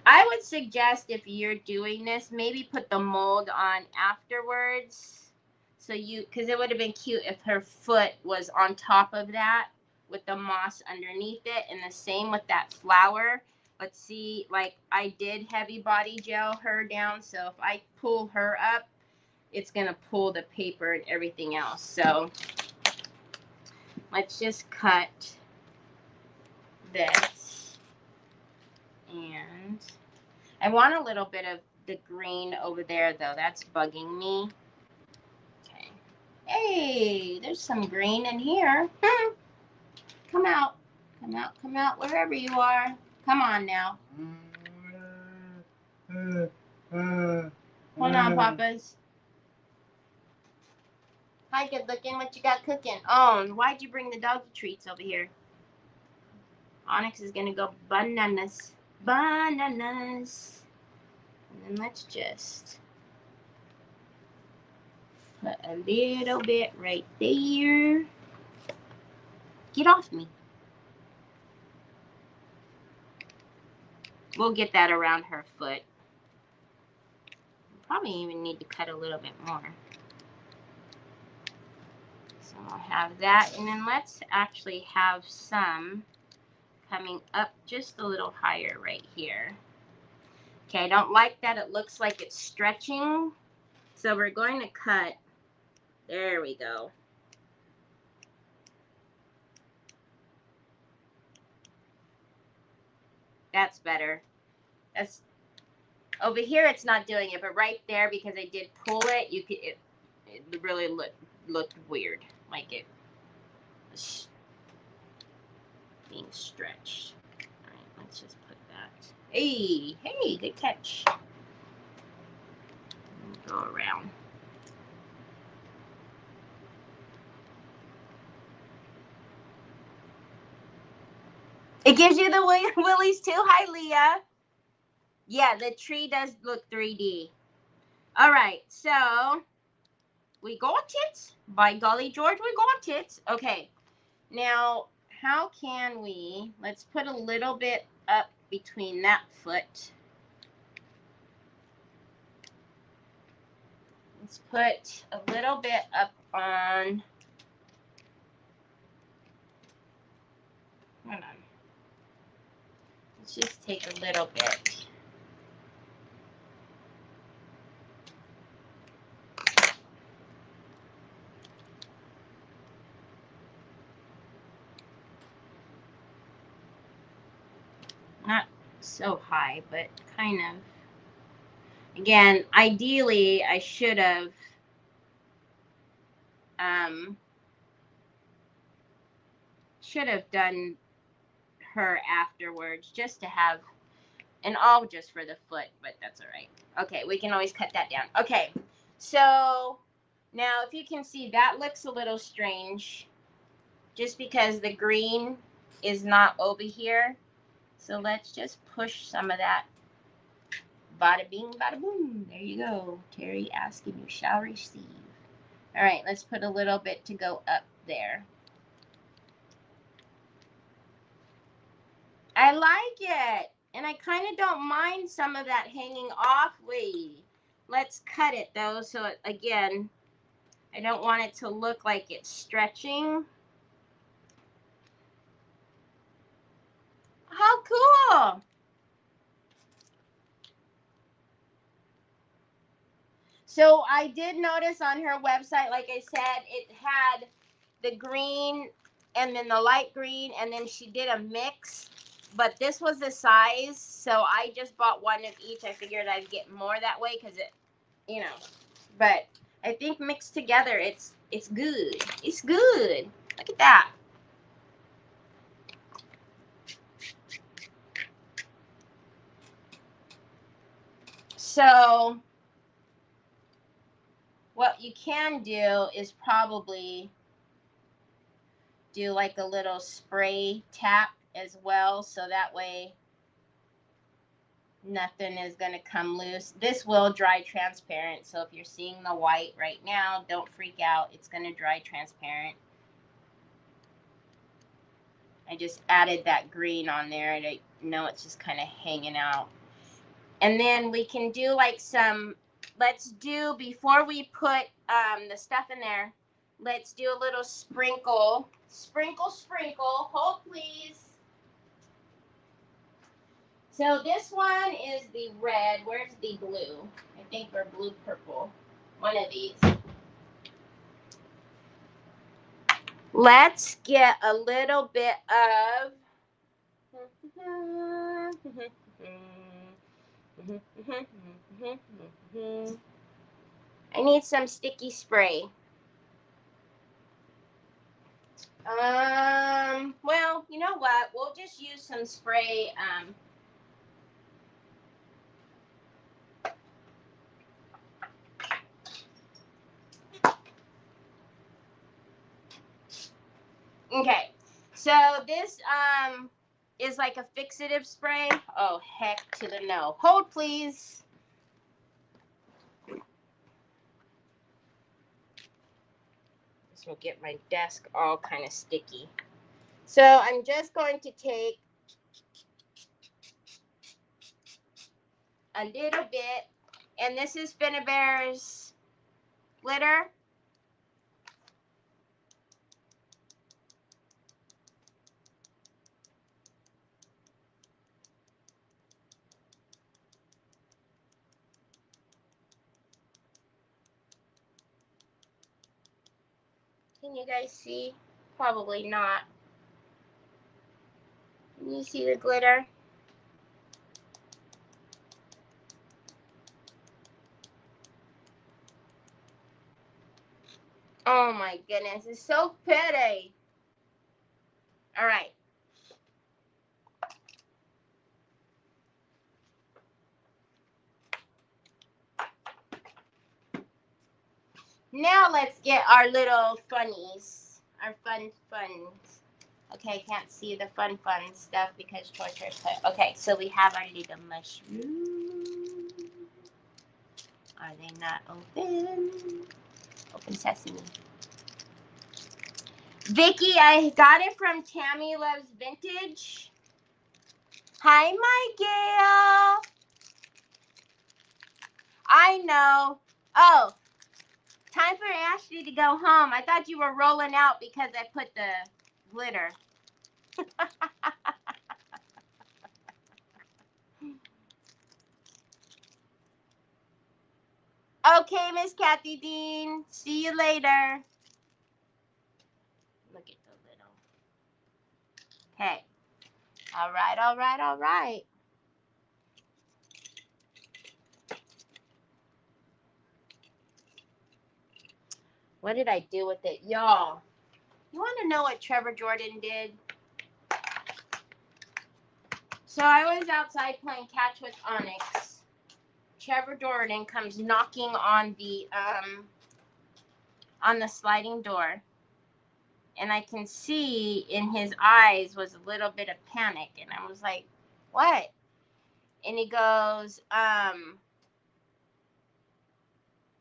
I would suggest if you're doing this, maybe put the mold on afterwards. So because it would have been cute if her foot was on top of that with the moss underneath it, and the same with that flower. But see, like I did heavy body gel her down, so if I pull her up, it's gonna pull the paper and everything else. So let's just cut this, and I want a little bit of the green over there though. That's bugging me. Okay. Hey, there's some green in here. Come out. Come out. Come out wherever you are. Come on now. Hold on, Papas. Hi, good looking. What you got cooking? Oh, and why'd you bring the doggy treats over here? Onyx is gonna go bananas. Bananas. And then let's just put a little bit right there. Get off me. We'll get that around her foot. Probably even need to cut a little bit more. So So we'll have that, and then let's actually have some coming up just a little higher right here. Okay, I don't like that it looks like it's stretching, so we're going to cut. There we go. That's better. That's over here. It's not doing it, but right there, because I did pull it, you could. It really looked weird, like it was being stretched. All right, let's just put that. Hey, good catch. Go around. It gives you the willies too. Hi, Leah. Yeah, the tree does look 3D. All right, so we got it. By golly George, we got it. Okay, now how can we, let's put a little bit up between that foot. Let's put a little bit up on, hold on. Let's just take a little bit. Not so high, but kind of. Again, ideally, I should have done her afterwards, just to have, and all just for the foot, but that's all right. Okay, we can always cut that down. Okay, so now if you can see, that looks a little strange, just because the green is not over here. So let's just push some of that. Bada bing, bada boom. There you go. Terry asking, you shall receive. All right, let's put a little bit to go up there. I like it. And I kind of don't mind some of that hanging off. Wait, let's cut it though. So again, I don't want it to look like it's stretching. How cool. So I did notice on her website, like I said, it had the green and then the light green, and then she did a mix. But this was the size, so I just bought one of each. I figured I'd get more that way because it, you know. But I think mixed together, it's good. It's good. Look at that. So what you can do is probably do like a little spray tap as well, so that way nothing is going to come loose. This will dry transparent, so if you're seeing the white right now, don't freak out. It's going to dry transparent. I just added that green on there, and I know it's just kind of hanging out. And then we can do like some, let's do, before we put the stuff in there, let's do a little sprinkle. Sprinkle, sprinkle. Hold, please. So this one is the red. Where's the blue? I think we're blue purple. One of these. Let's get a little bit of I need some sticky spray. Well, you know what? We'll just use some spray. Okay, so this is like a fixative spray. Oh, heck to the no. Hold, please. This will get my desk all kind of sticky. So I'm just going to take a little bit, and this is Finnabare's glitter. Can you guys see? Probably not. Can you see the glitter? Oh my goodness, it's so pretty. All right. Now let's get our little funnies, our fun funs. Okay, can't see the fun stuff because torture is put. Okay, so we have our little mushrooms. Are they not open? Open sesame. Vicky, I got it from Tammy Loves Vintage. Hi, Michael. I know. Oh, time for Ashley to go home. I thought you were rolling out because I put the glitter. Okay, Miss Kathy Dean. See you later. Look at the little. Okay. All right, all right, all right. What did I do with it? Y'all, you want to know what Trevor Jordan did? So I was outside playing catch with Onyx. Trevor Jordan comes knocking on the sliding door. And I can see in his eyes was a little bit of panic. And I was like, what? And he goes,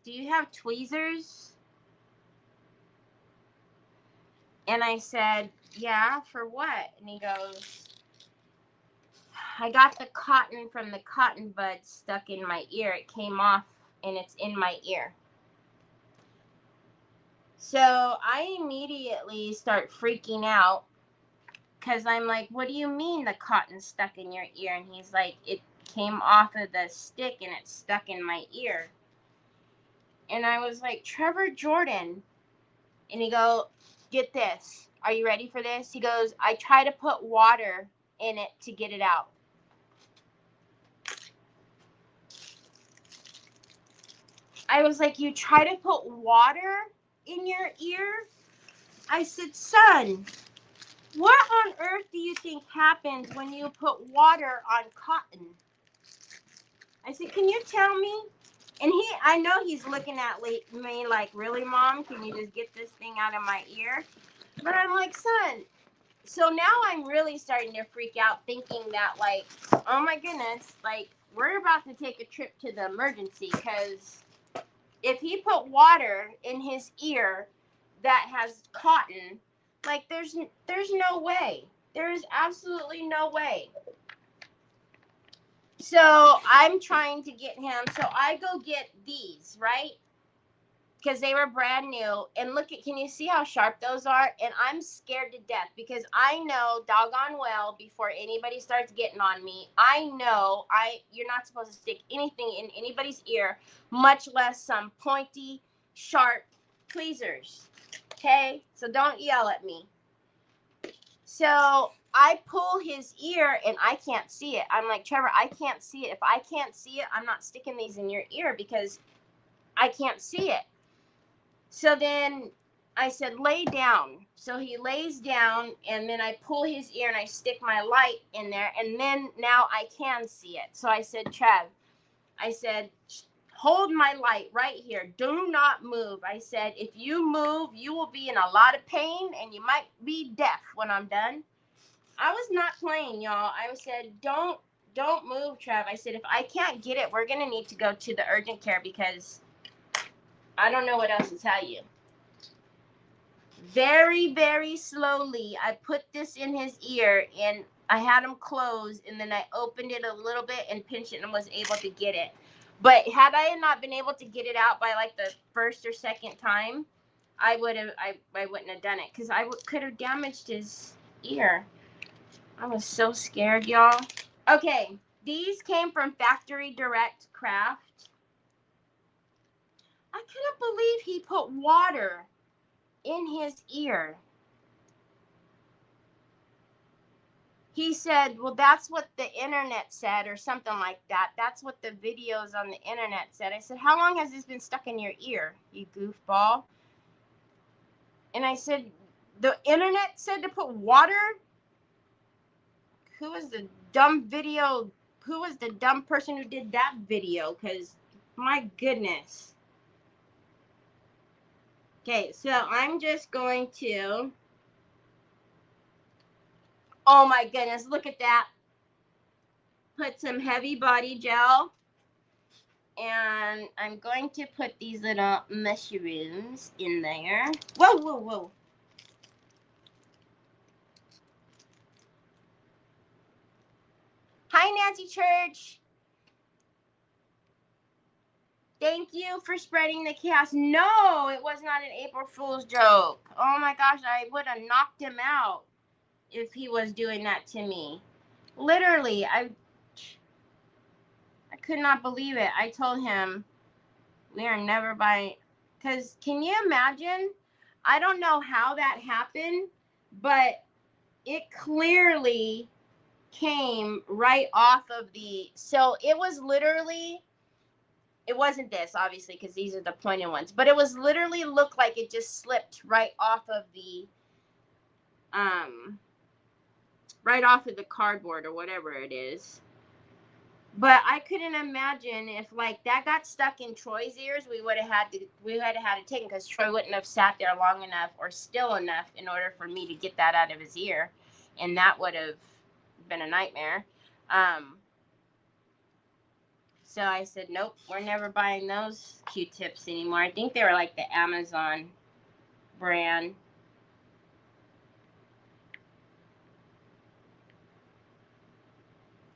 do you have tweezers? And I said, yeah, for what? And he goes, I got the cotton from the cotton bud stuck in my ear. It came off and it's in my ear. So I immediately start freaking out because I'm like, what do you mean the cotton stuck in your ear? And he's like, it came off of the stick and it's stuck in my ear. And I was like, Trevor Jordan. And he go, get this. Are you ready for this? He goes, I try to put water in it to get it out. I was like, you try to put water in your ear? I said, son, what on earth do you think happens when you put water on cotton? I said, can you tell me? And I know he's looking at me like, really, Mom? Can you just get this thing out of my ear? But I'm like, son. So now I'm really starting to freak out thinking that, like, oh my goodness, like, we're about to take a trip to the emergency because if he put water in his ear that has cotton, like, there's no way. There is absolutely no way. So I'm trying to get him. So I go get these, right? Because they were brand new. And look can you see how sharp those are? And I'm scared to death because I know doggone well before anybody starts getting on me, I know you're not supposed to stick anything in anybody's ear, much less some pointy, sharp tweezers. Okay? So don't yell at me. So I pull his ear and I can't see it. I'm like, Trevor, I can't see it. If I can't see it, I'm not sticking these in your ear because I can't see it. So then I said, lay down. So he lays down and then I pull his ear and I stick my light in there. And then now I can see it. So I said, Trev, I said, hold my light right here. Do not move. I said, if you move, you will be in a lot of pain and you might be deaf when I'm done. I was not playing, y'all. I said, don't move, Trev. I said, if I can't get it, we're going to need to go to the urgent care because I don't know what else to tell you. Very, very slowly, I put this in his ear and I had him close and then I opened it a little bit and pinched it and was able to get it. But had I not been able to get it out by like the first or second time, I wouldn't have done it because I could have damaged his ear. I was so scared, y'all. Okay, these came from Factory Direct Craft. I couldn't believe he put water in his ear. He said, well, that's what the internet said, or something like that. That's what the videos on the internet said. I said, how long has this been stuck in your ear, you goofball? And I said, the internet said to put water? Who was the dumb video? Who was the dumb person who did that video? Because, my goodness. Okay, so I'm just going to... Oh my goodness, look at that. Put some heavy body gel. And I'm going to put these little mushrooms in there. Whoa, whoa, whoa. Hi, Nancy Church. Thank you for spreading the chaos. No, it was not an April Fool's joke. Oh my gosh, I would have knocked him out if he was doing that to me. Literally, I could not believe it. I told him we are never buying, because can you imagine? I don't know how that happened, but it clearly came right off of the, so it was literally, it wasn't this obviously because these are the pointed ones, but it was literally looked like it just slipped right off of the cardboard or whatever it is. But I couldn't imagine if like that got stuck in Troy's ears, we would have had to take him, because Troy wouldn't have sat there long enough or still enough in order for me to get that out of his ear, and that would have been a nightmare. So I said, nope, we're never buying those Q-tips anymore. I think they were like the Amazon brand.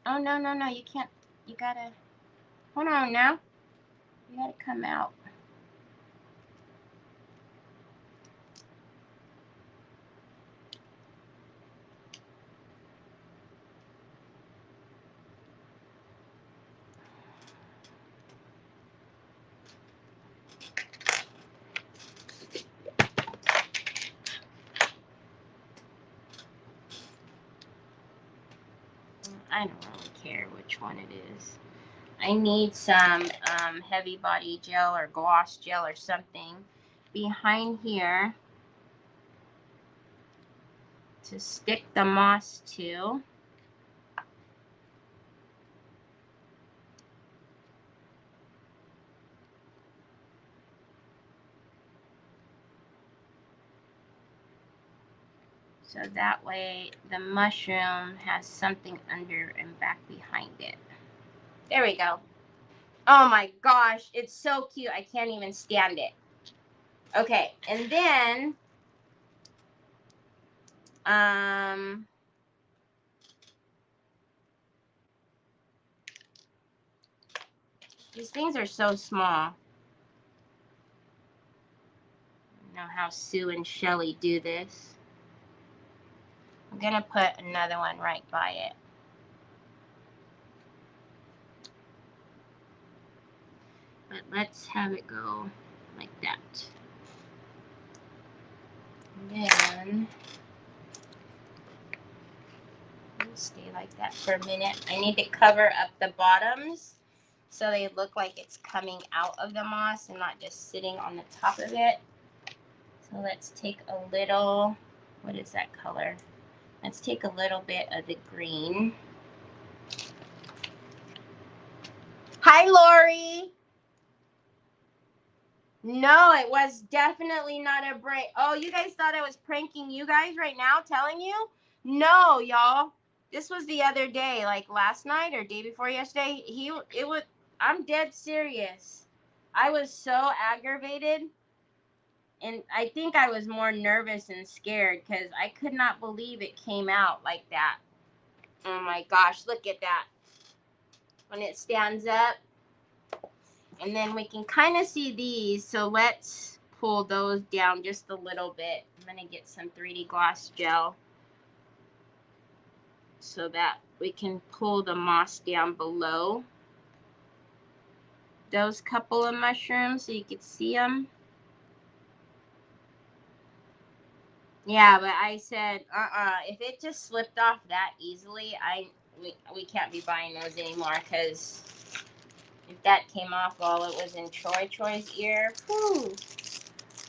Oh, no, no, no, you can't. You gotta, hold on now. You gotta come out. I don't really care which one it is. I need some heavy body gel or gloss gel or something behind here to stick the moss to. So that way the mushroom has something under and back behind it. There we go. Oh my gosh, it's so cute. I can't even stand it. Okay, and then these things are so small. I don't know how Sue and Shelly do this. I'm gonna put another one right by it. But let's have it go like that. And then stay like that for a minute. I need to cover up the bottoms so they look like it's coming out of the moss and not just sitting on the top of it. So let's take a little, what is that color? Let's take a little bit of the green. Hi, Lori. No, it was definitely not a prank. Oh, you guys thought I was pranking you guys right now, telling you? No, y'all. This was the other day, like last night or day before yesterday. I'm dead serious. I was so aggravated. And I think I was more nervous and scared because I could not believe it came out like that. Oh my gosh, look at that. When it stands up. And then we can kind of see these. So let's pull those down just a little bit. I'm going to get some 3D gloss gel so that we can pull the moss down below those couple of mushrooms so you can see them. Yeah, but I said, if it just slipped off that easily, we can't be buying those anymore, because if that came off while it was in Troy's ear, whew.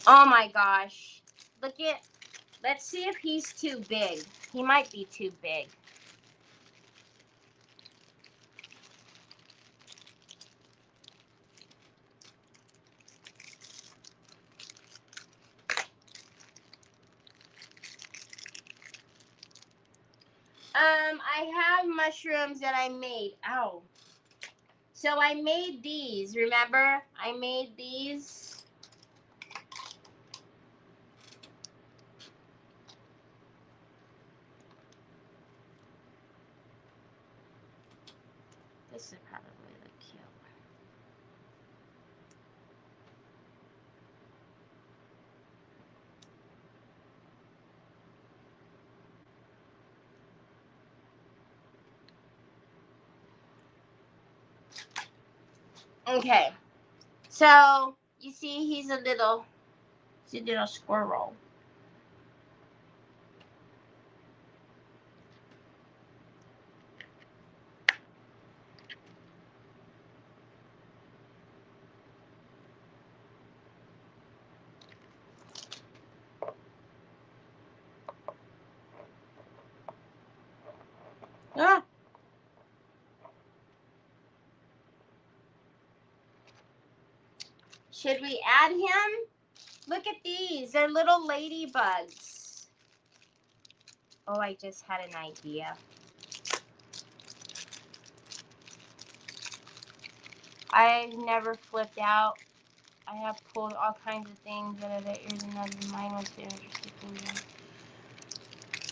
Oh my gosh. Let's see if he's too big. He might be too big. I have mushrooms that I made. Ow. So I made these, remember? I made these. This would probably look cute. Okay. So, you see, he's a little squirrel. Ah. Should we add him? Look at these. They're little ladybugs. Oh, I just had an idea. I've never flipped out. I have pulled all kinds of things out of their ears and noses. Mine was the interesting.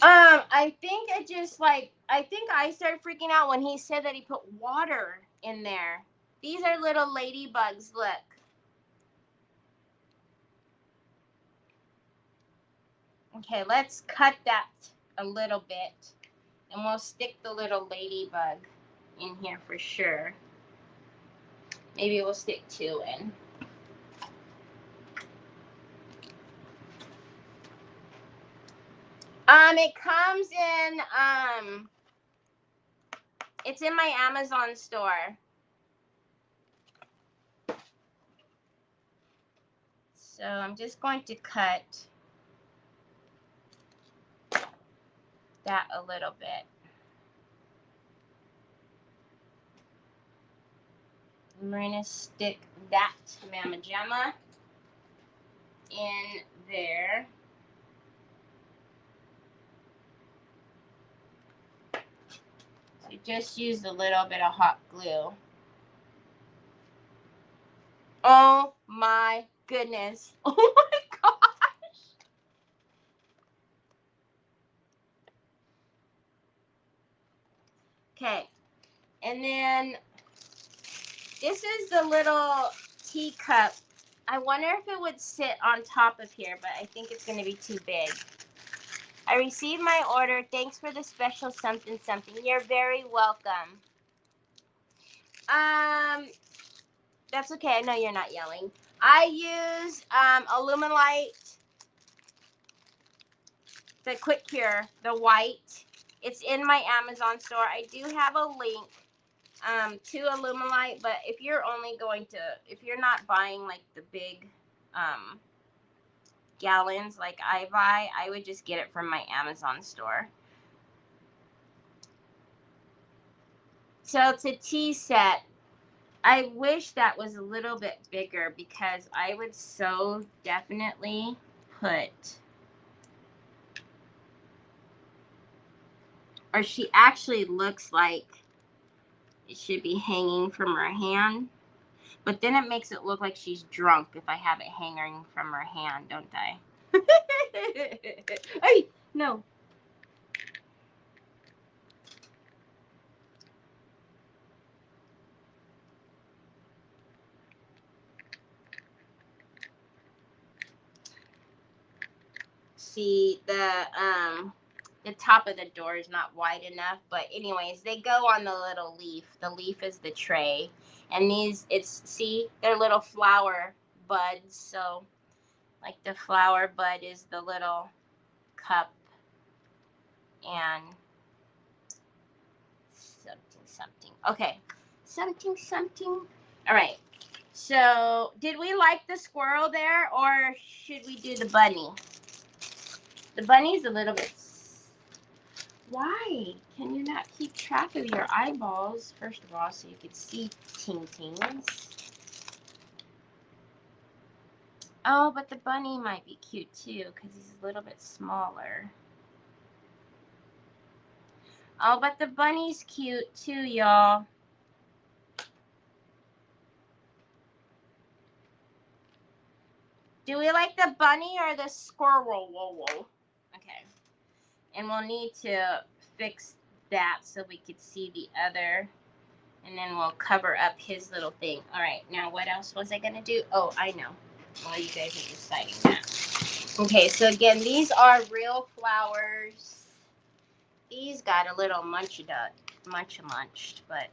I think I think I started freaking out when he said that he put water in there. These are little ladybugs, look. Okay, let's cut that a little bit. And we'll stick the little ladybug in here for sure. Maybe we'll stick 2 in. It comes in, it's in my Amazon store. So I'm just going to cut that a little bit. I'm going to stick that Mama Gemma in there. So just use a little bit of hot glue. Oh my goodness. Oh my gosh. Okay. And then this is the little teacup. I wonder if it would sit on top of here, but I think it's going to be too big. I received my order. Thanks for the special something something. You're very welcome. That's okay. I know you're not yelling. I use Illuminite, the Quick Cure, the white. It's in my Amazon store. I do have a link to Illuminite, but if you're not buying like the big gallons like I buy, I would just get it from my Amazon store. So it's a tea set. I wish that was a little bit bigger because I would so definitely put, or she actually looks like it should be hanging from her hand, but then it makes it look like she's drunk if I have it hanging from her hand, don't I? Hey, no. See, the top of the door is not wide enough, but anyways, they go on the little leaf. The leaf is the tray, and see, they're little flower buds. So like the flower bud is the little cup and something. Okay, something. All right. So, did we like the squirrel there, or should we do the bunny? The bunny's a little bit... Why can you not keep track of your eyeballs, first of all, so you can see tings? Oh, but the bunny might be cute too, because he's a little bit smaller. Oh, but the bunny's cute too, y'all. Do we like the bunny or the squirrel? Whoa. Okay. And we'll need to fix that so we could see the other. And then we'll cover up his little thing. All right. Now, what else was I going to do? Oh, I know. While you guys are deciding that. Okay. So, again, these are real flowers. These got a little munched, but...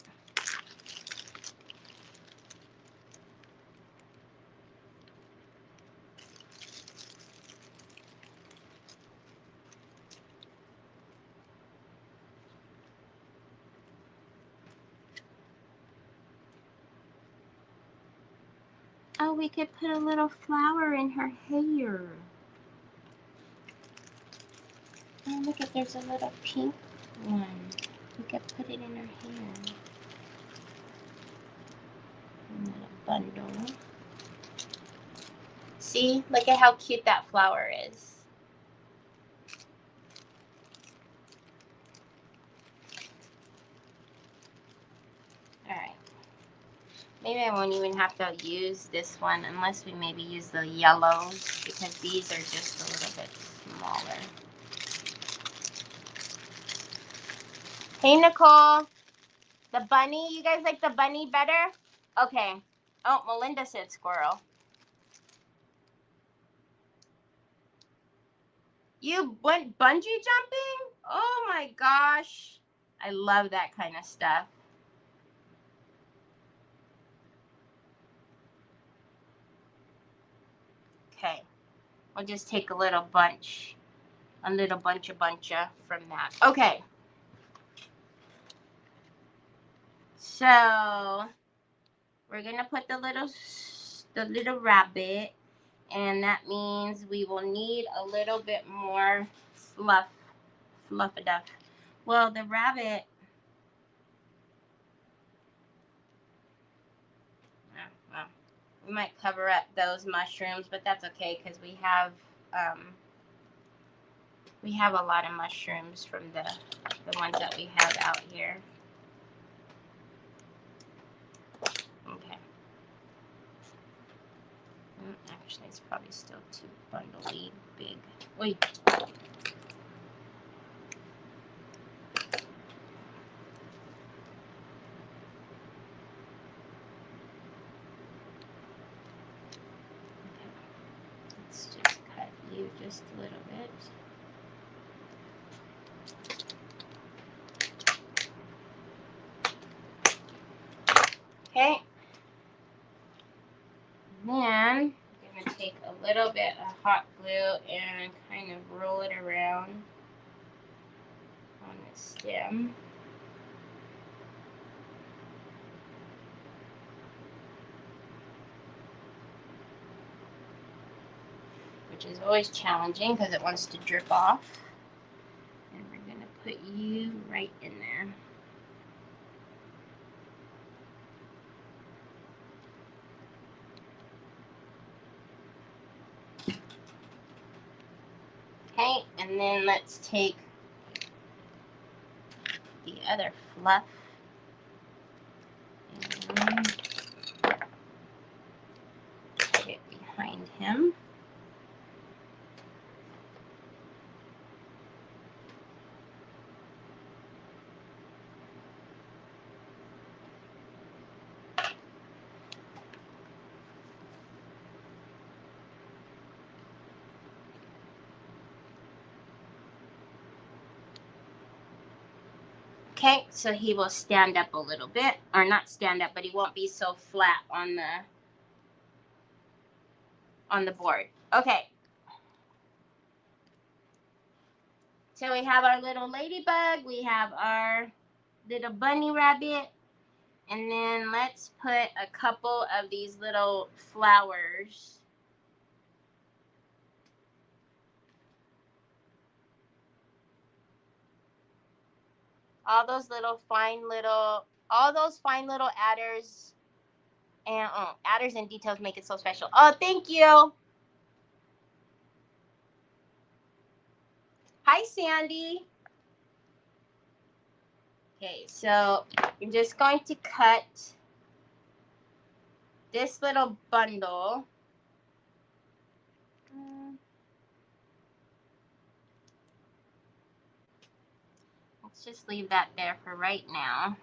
Oh, we could put a little flower in her hair. Oh, look at, there's a little pink one. We could put it in her hair. A little bundle. See? Look at how cute that flower is. Alright. Maybe I won't even have to use this one unless we maybe use the yellows, because these are just a little bit smaller. Hey, Nicole. The bunny. You guys like the bunny better? Okay. Oh, Melinda said squirrel. You went bungee jumping? Oh my gosh. I love that kind of stuff. Okay. We'll just take a little bunch of from that. Okay. So we're gonna put the little rabbit, and that means we will need a little bit more fluff enough. Well, the rabbit. Well, we might cover up those mushrooms, but that's okay because we have a lot of mushrooms from the ones that we have out here. Okay. Actually, it's probably still too bundly big. Wait. Let's just cut you just a little bit. Okay. Then I'm going to take a little bit of hot glue and kind of roll it around on the stem. Which is always challenging because it wants to drip off. And we're going to put you right in there. Okay, and then let's take the other fluff and put it behind him. Okay, so he will stand up a little bit, or not stand up, but he won't be so flat on the board. Okay. So we have our little ladybug, we have our little bunny rabbit, and then let's put a couple of these little flowers. All those fine little adders and adders and details make it so special. Oh, thank you. Hi, Sandy. Okay, so I'm just going to cut this little bundle. Let's just leave that there for right now.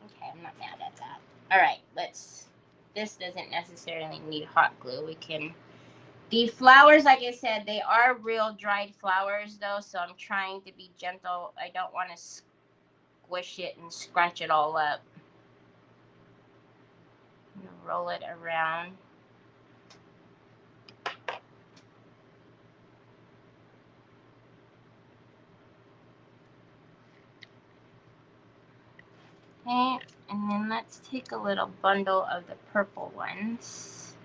Okay, I'm not mad at that. All right, this doesn't necessarily need hot glue. We can, the flowers, like I said, they are real dried flowers though, so I'm trying to be gentle. I don't want to squish it and scrunch it all up. I'm gonna roll it around. Okay, and then let's take a little bundle of the purple ones.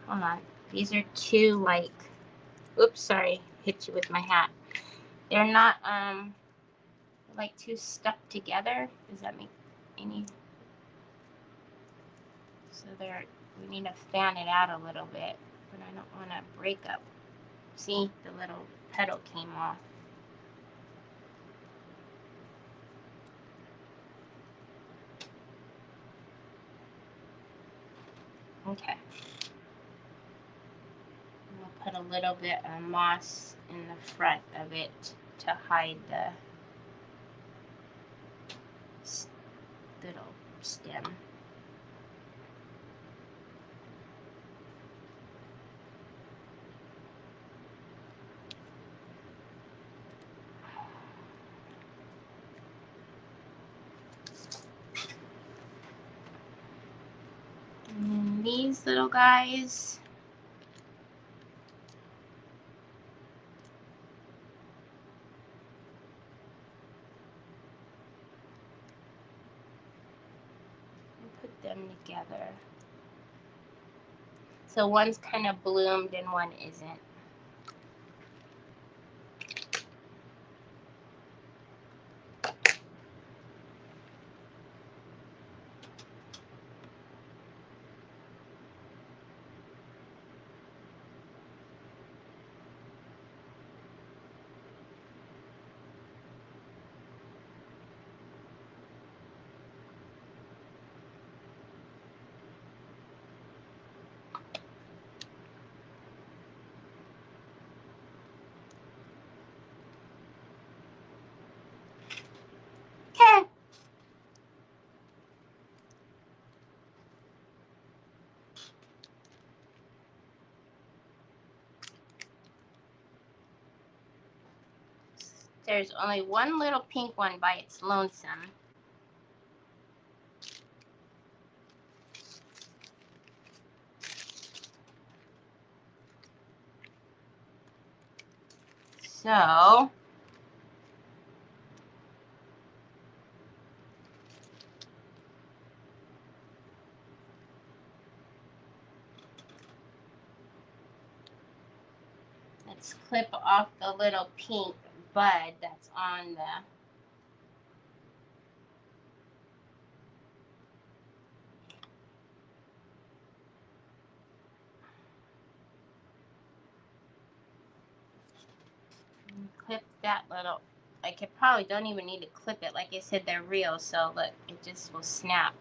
Hold on, these are too like, oops, sorry, hit you with my hat. They're not like too stuck together. Does that make any? So we need to fan it out a little bit, but I don't want to break up. See, the little petal came off. Okay. We'll put a little bit of moss in the front of it to hide the little stem. And then these little guys, put them together. So one's kind of bloomed and one isn't. Okay. There's only one little pink one by its lonesome. So let's clip off the little pink bud that's on the clip that little. I could probably don't even need to clip it. Like I said, they're real, so look, it just will snap.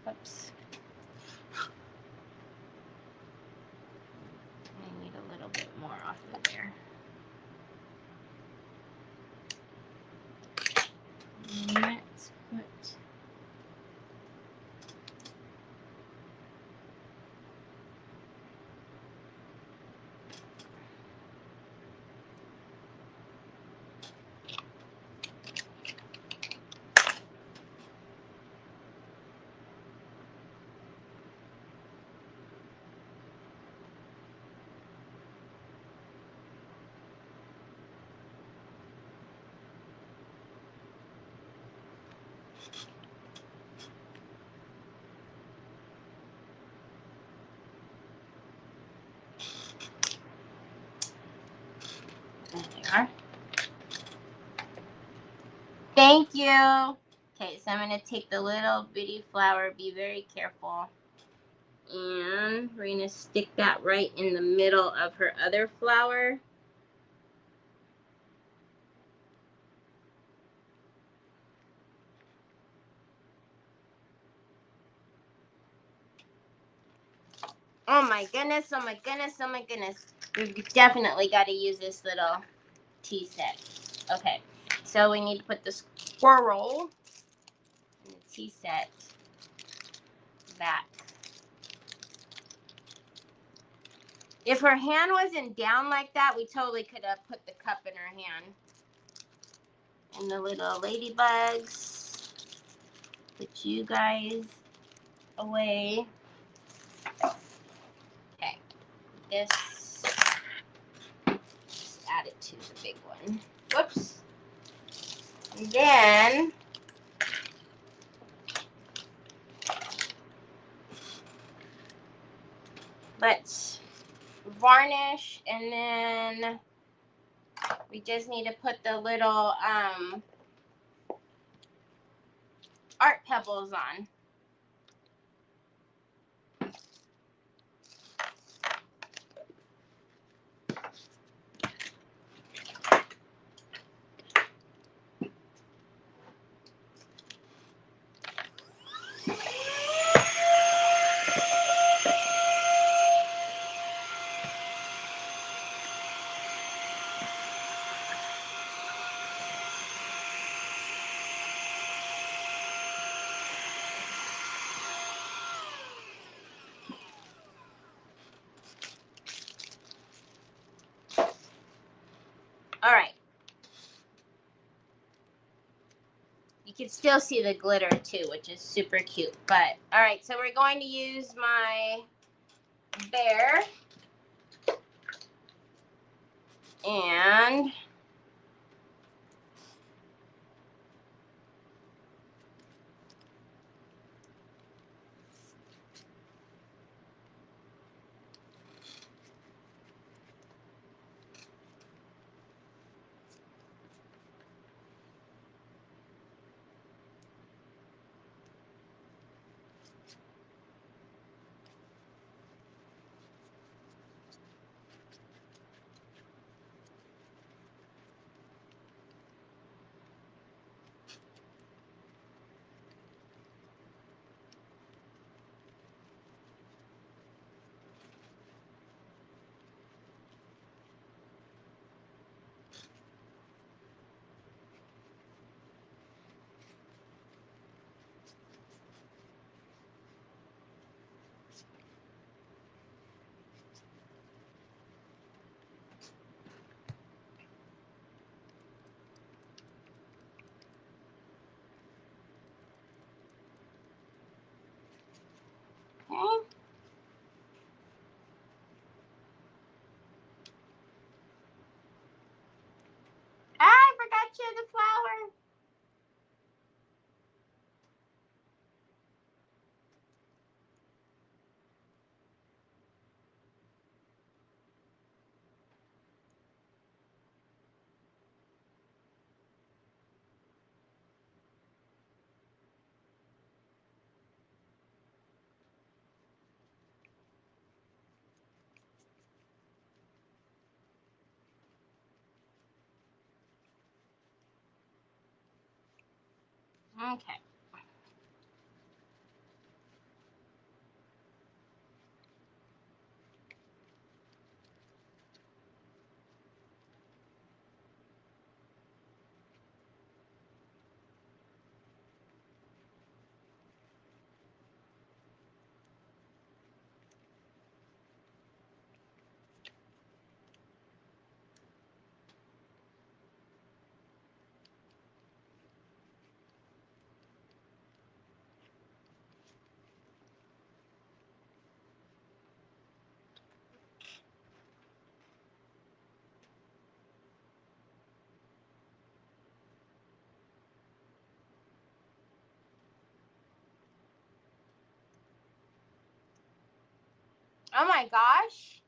Oops. I need a little bit more off of there. And let's put there they are. Thank you. Okay, so I'm going to take the little bitty flower. Be very careful. And we're going to stick that right in the middle of her other flower. Oh my goodness, oh my goodness, oh my goodness. We've definitely got to use this little tea set. Okay, so we need to put the squirrel in the tea set back. If her hand wasn't down like that, we totally could have put the cup in her hand. And the little ladybugs. Put you guys away. Okay, this. Just add it to the big one. Whoops. And then let's varnish, and then we just need to put the little art pebbles on. All right. You can still see the glitter too, which is super cute. But all right, so we're going to use my bear and okay. I forgot you the flower. Okay. Oh my gosh.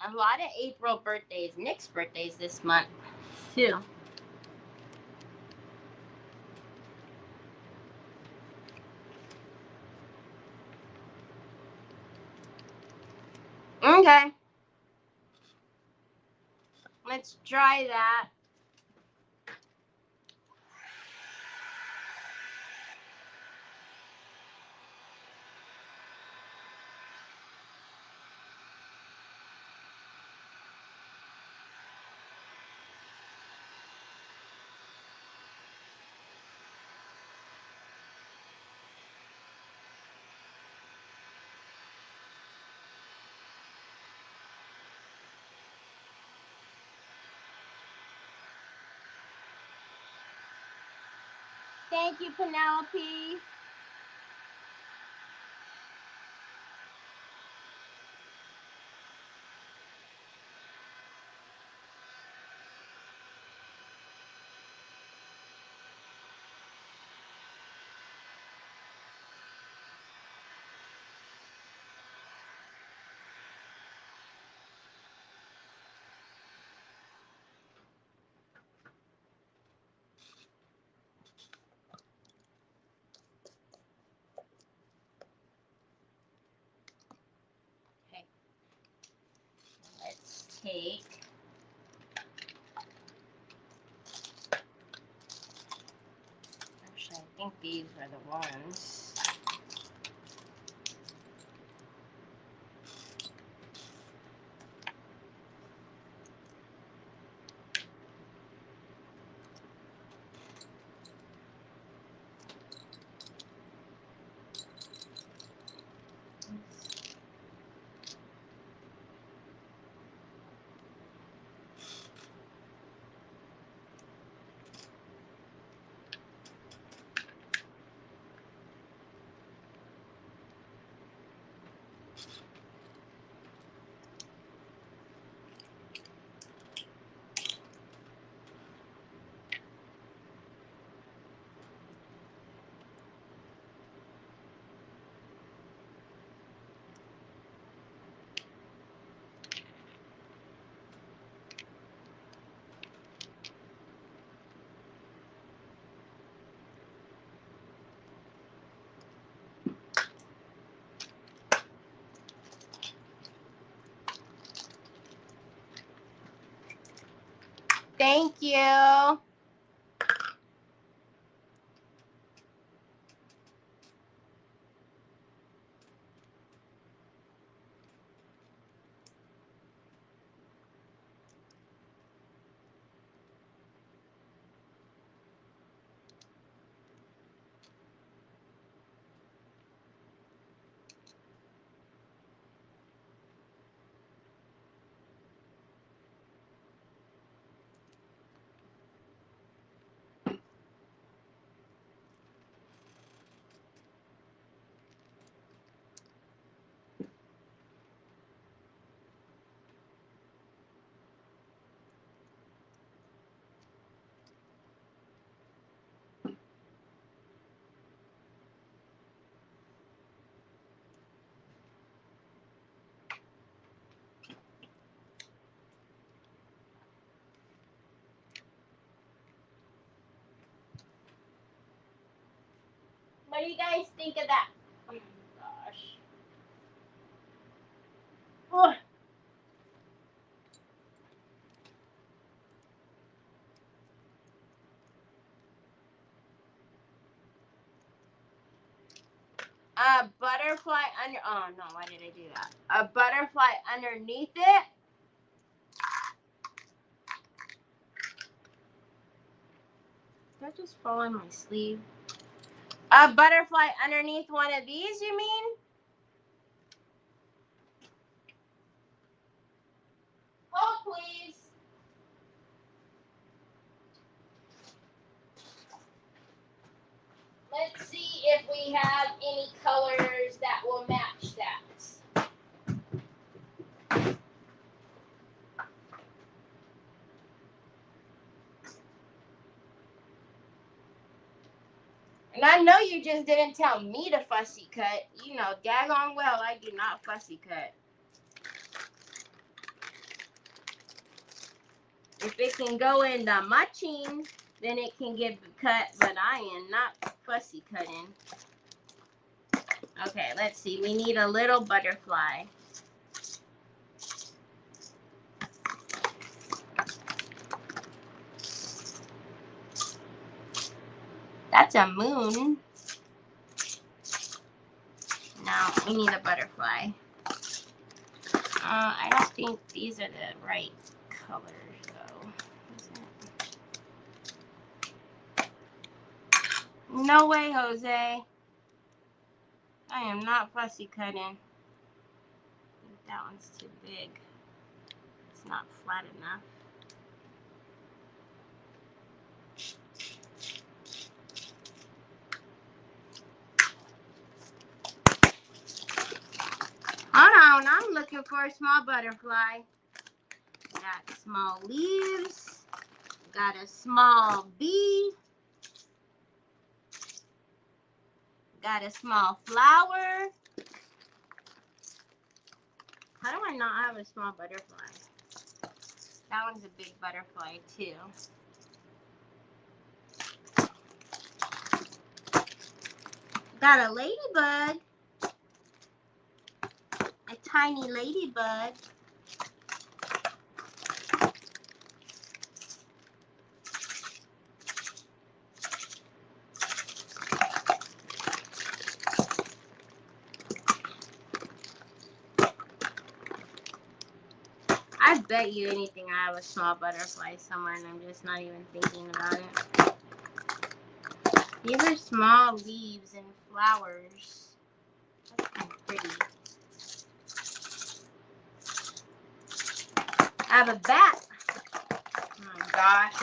A lot of April birthdays. Nick's birthday's this month, too. Okay. Let's try that. Thank you, Penelope. Okay. Let's take. Actually, I think these are the ones. Thank you. What do you guys think of that? Oh my gosh. Oh. A butterfly under. Oh no! Why did I do that? A butterfly underneath it. Did that just fall on my sleeve? A butterfly underneath one of these, you mean? Oh, please. Let's see if we have any colors that will match that. And I know you just didn't tell me to fussy cut. You know daggone well I do not fussy cut. If it can go in the machine, then it can get cut, but I am not fussy cutting. Okay, let's see. We need a little butterfly. That's a moon. No, we need a butterfly. I don't think these are the right colors, though. No way, Jose. I am not fussy cutting. I think that one's too big. It's not flat enough. Hold on, I'm looking for a small butterfly. Got small leaves. Got a small bee. Got a small flower. How do I not have a small butterfly? That one's a big butterfly too. Got a ladybug. A tiny ladybug. I bet you anything I have a small butterfly somewhere and I'm just not even thinking about it. These are small leaves and flowers. That's kind of pretty. I have a bat. Oh my gosh.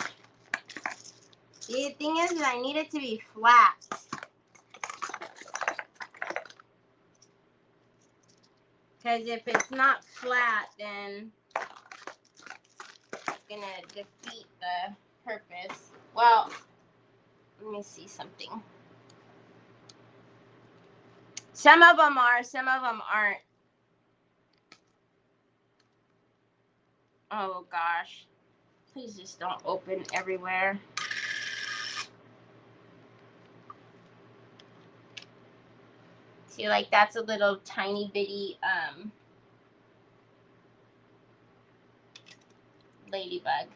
The thing is that I need it to be flat. Because if it's not flat, then it's going to defeat the purpose. Well, let me see something. Some of them are, some of them aren't. Oh gosh. Please just don't open everywhere. See, like that's a little tiny bitty ladybug.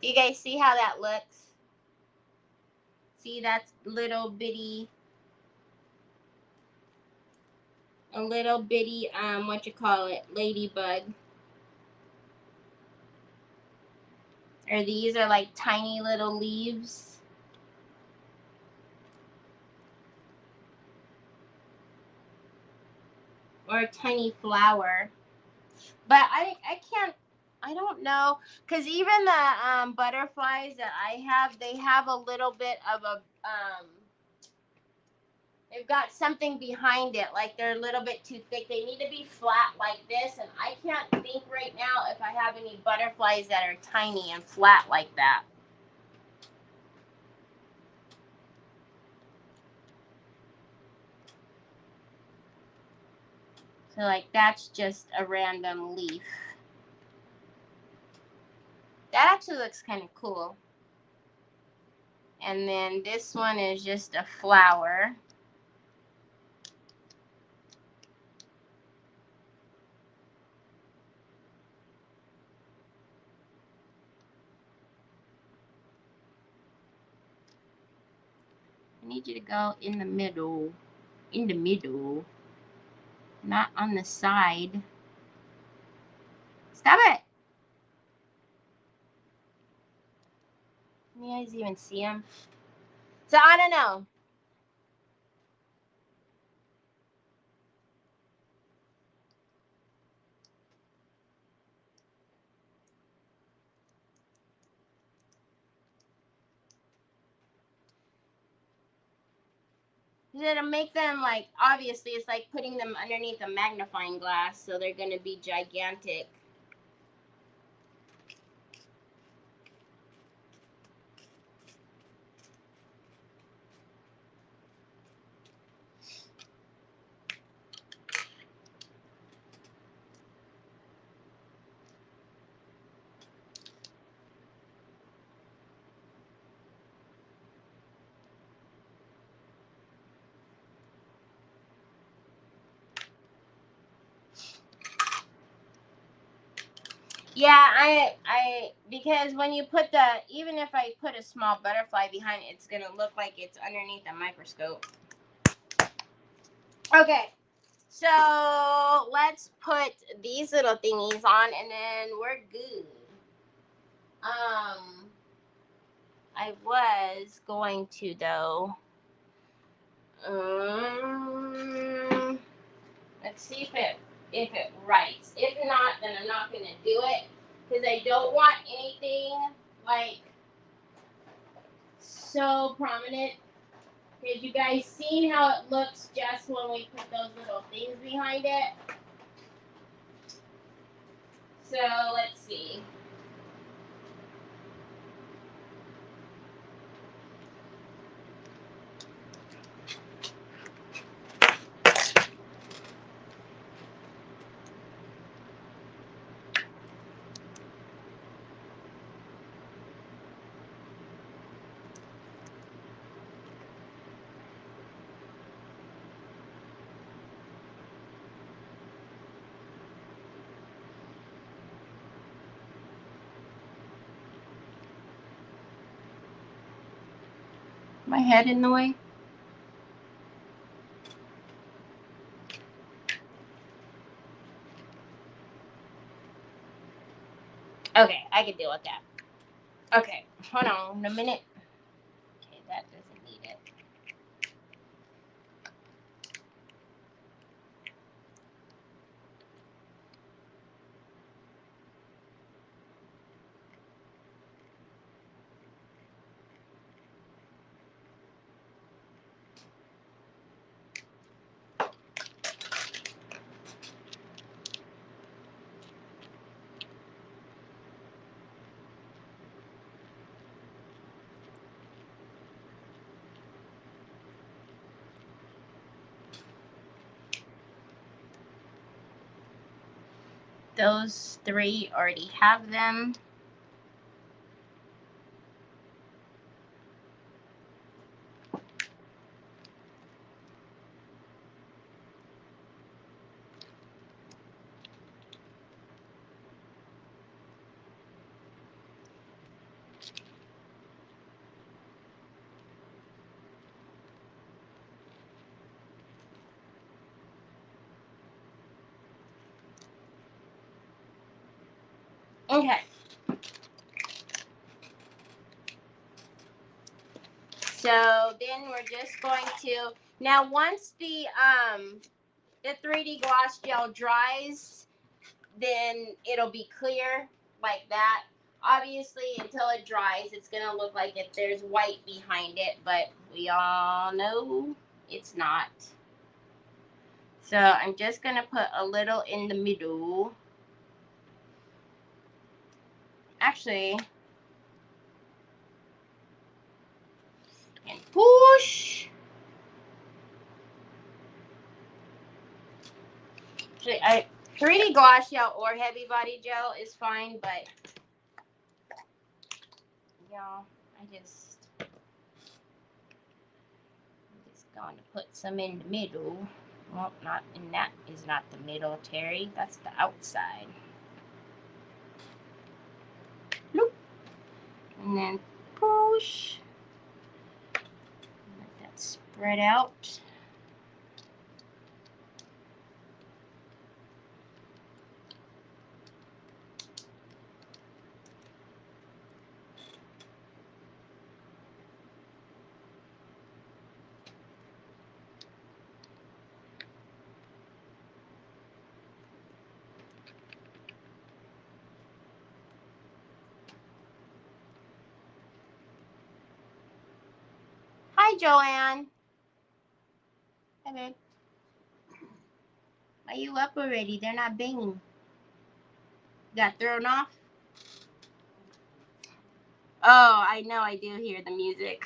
Do you guys see how that looks? See, that's little bitty, a little bitty, what you call it, ladybug. Or these are like tiny little leaves. Or a tiny flower. But I can't, I don't know. Because even the butterflies that I have, they have a little bit of a, they've got something behind it. Like they're a little bit too thick. They need to be flat like this. And I can't think right now if I have any butterflies that are tiny and flat like that. So like that's just a random leaf. That actually looks kind of cool. And then this one is just a flower. I need you to go in the middle. In the middle. Not on the side. Stop it! Can you guys even see them? So I don't know. It'll make them, like, obviously it's like putting them underneath a magnifying glass, so they're going to be gigantic. Yeah, because when you put even if I put a small butterfly behind it, it's going to look like it's underneath a microscope. Okay, so let's put these little thingies on and then we're good. I was going to, though, let's see if it writes. If not, then I'm not going to do it, because I don't want anything, like, so prominent. Because you guys seen how it looks just when we put those little things behind it. So let's see. My head in the way. Okay, I can deal with that. Okay, hold on a minute. Okay, that doesn't need it. Those three already have them. Okay. So then we're just going to, now once the 3D gloss gel dries, then it'll be clear like that. Obviously, until it dries, it's going to look like there's white behind it, but we all know it's not. So I'm just going to put a little in the middle. Actually, and push. Actually, 3D gloss gel or heavy body gel is fine, but y'all, I'm just going to put some in the middle. Well, not, and that is not the middle, Terry. That's the outside. Nope. And then push. Let that spread out. Hi, Joanne. Hey, babe. Are you up already? They're not banging. Got thrown off? Oh, I know I do hear the music.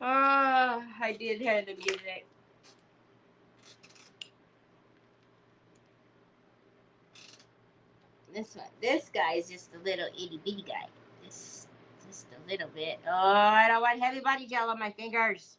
Oh, I did hear the music. This guy is just a little itty bitty guy. Just a little bit. Oh, I don't want heavy body gel on my fingers.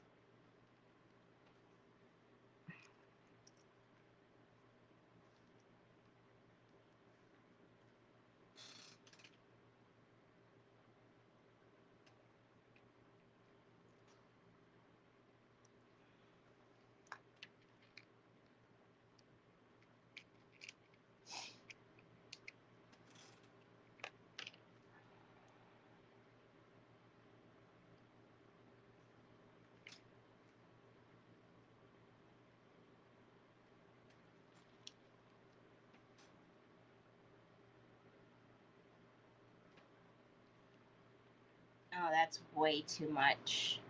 Oh, that's way too much.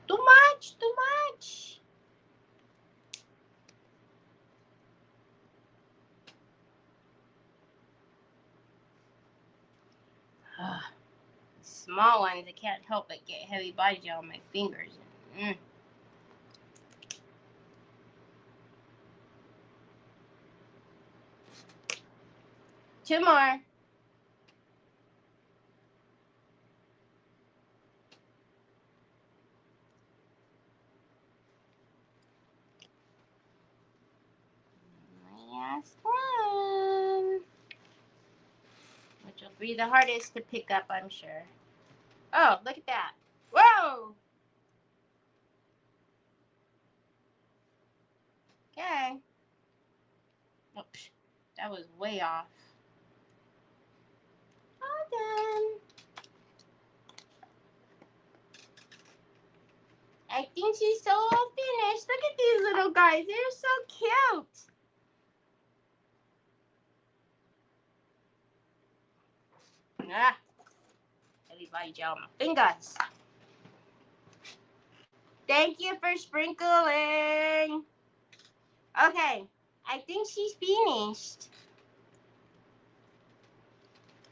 Too much, too much. Small ones, I can't help but get heavy body gel on my fingers. Mm. Two more. Last one. Which will be the hardest to pick up, I'm sure. Oh, look at that. Whoa! Okay. Oops. That was way off. All done. I think she's so all finished. Look at these little guys. They're so cute. Ah, everybody gel on my fingers. Thank you for sprinkling. Okay, I think she's finished.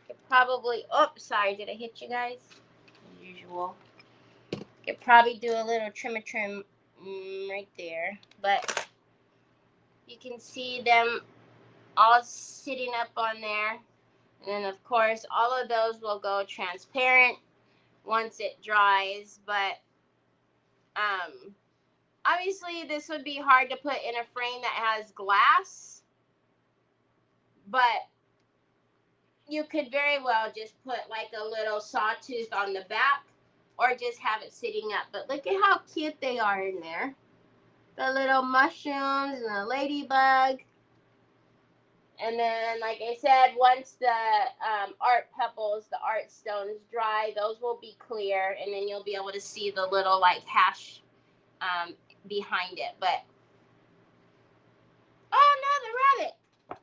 Could probably, oh, sorry, did I hit you guys? As usual. Could probably do a little trim right there, but you can see them all sitting up on there. And then, of course, all of those will go transparent once it dries, but obviously this would be hard to put in a frame that has glass, but you could very well just put like a little sawtooth on the back or just have it sitting up. But look at how cute they are in there. The little mushrooms and the ladybug. And then, like I said, once the art pebbles, the art stones dry, those will be clear, and then you'll be able to see the little like hash behind it. But oh no, the rabbit!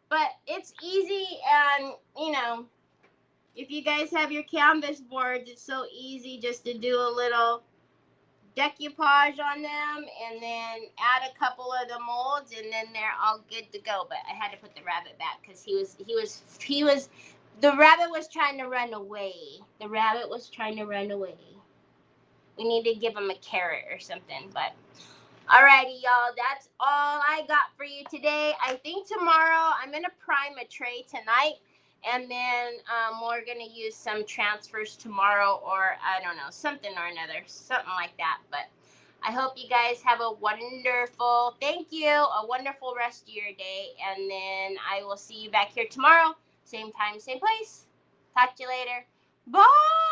But it's easy, and you know, if you guys have your canvas boards, it's so easy just to do a little decoupage on them and then add a couple of the molds, and then they're all good to go. But I had to put the rabbit back because the rabbit was trying to run away. The rabbit was trying to run away. We need to give him a carrot or something. But alrighty, y'all, that's all I got for you today. I think tomorrow I'm gonna prime a tray tonight, and then we're gonna use some transfers tomorrow, or I don't know, something or another, something like that. But I hope you guys have a wonderful, a wonderful rest of your day, and then I will see you back here tomorrow, same time, same place. Talk to you later. Bye.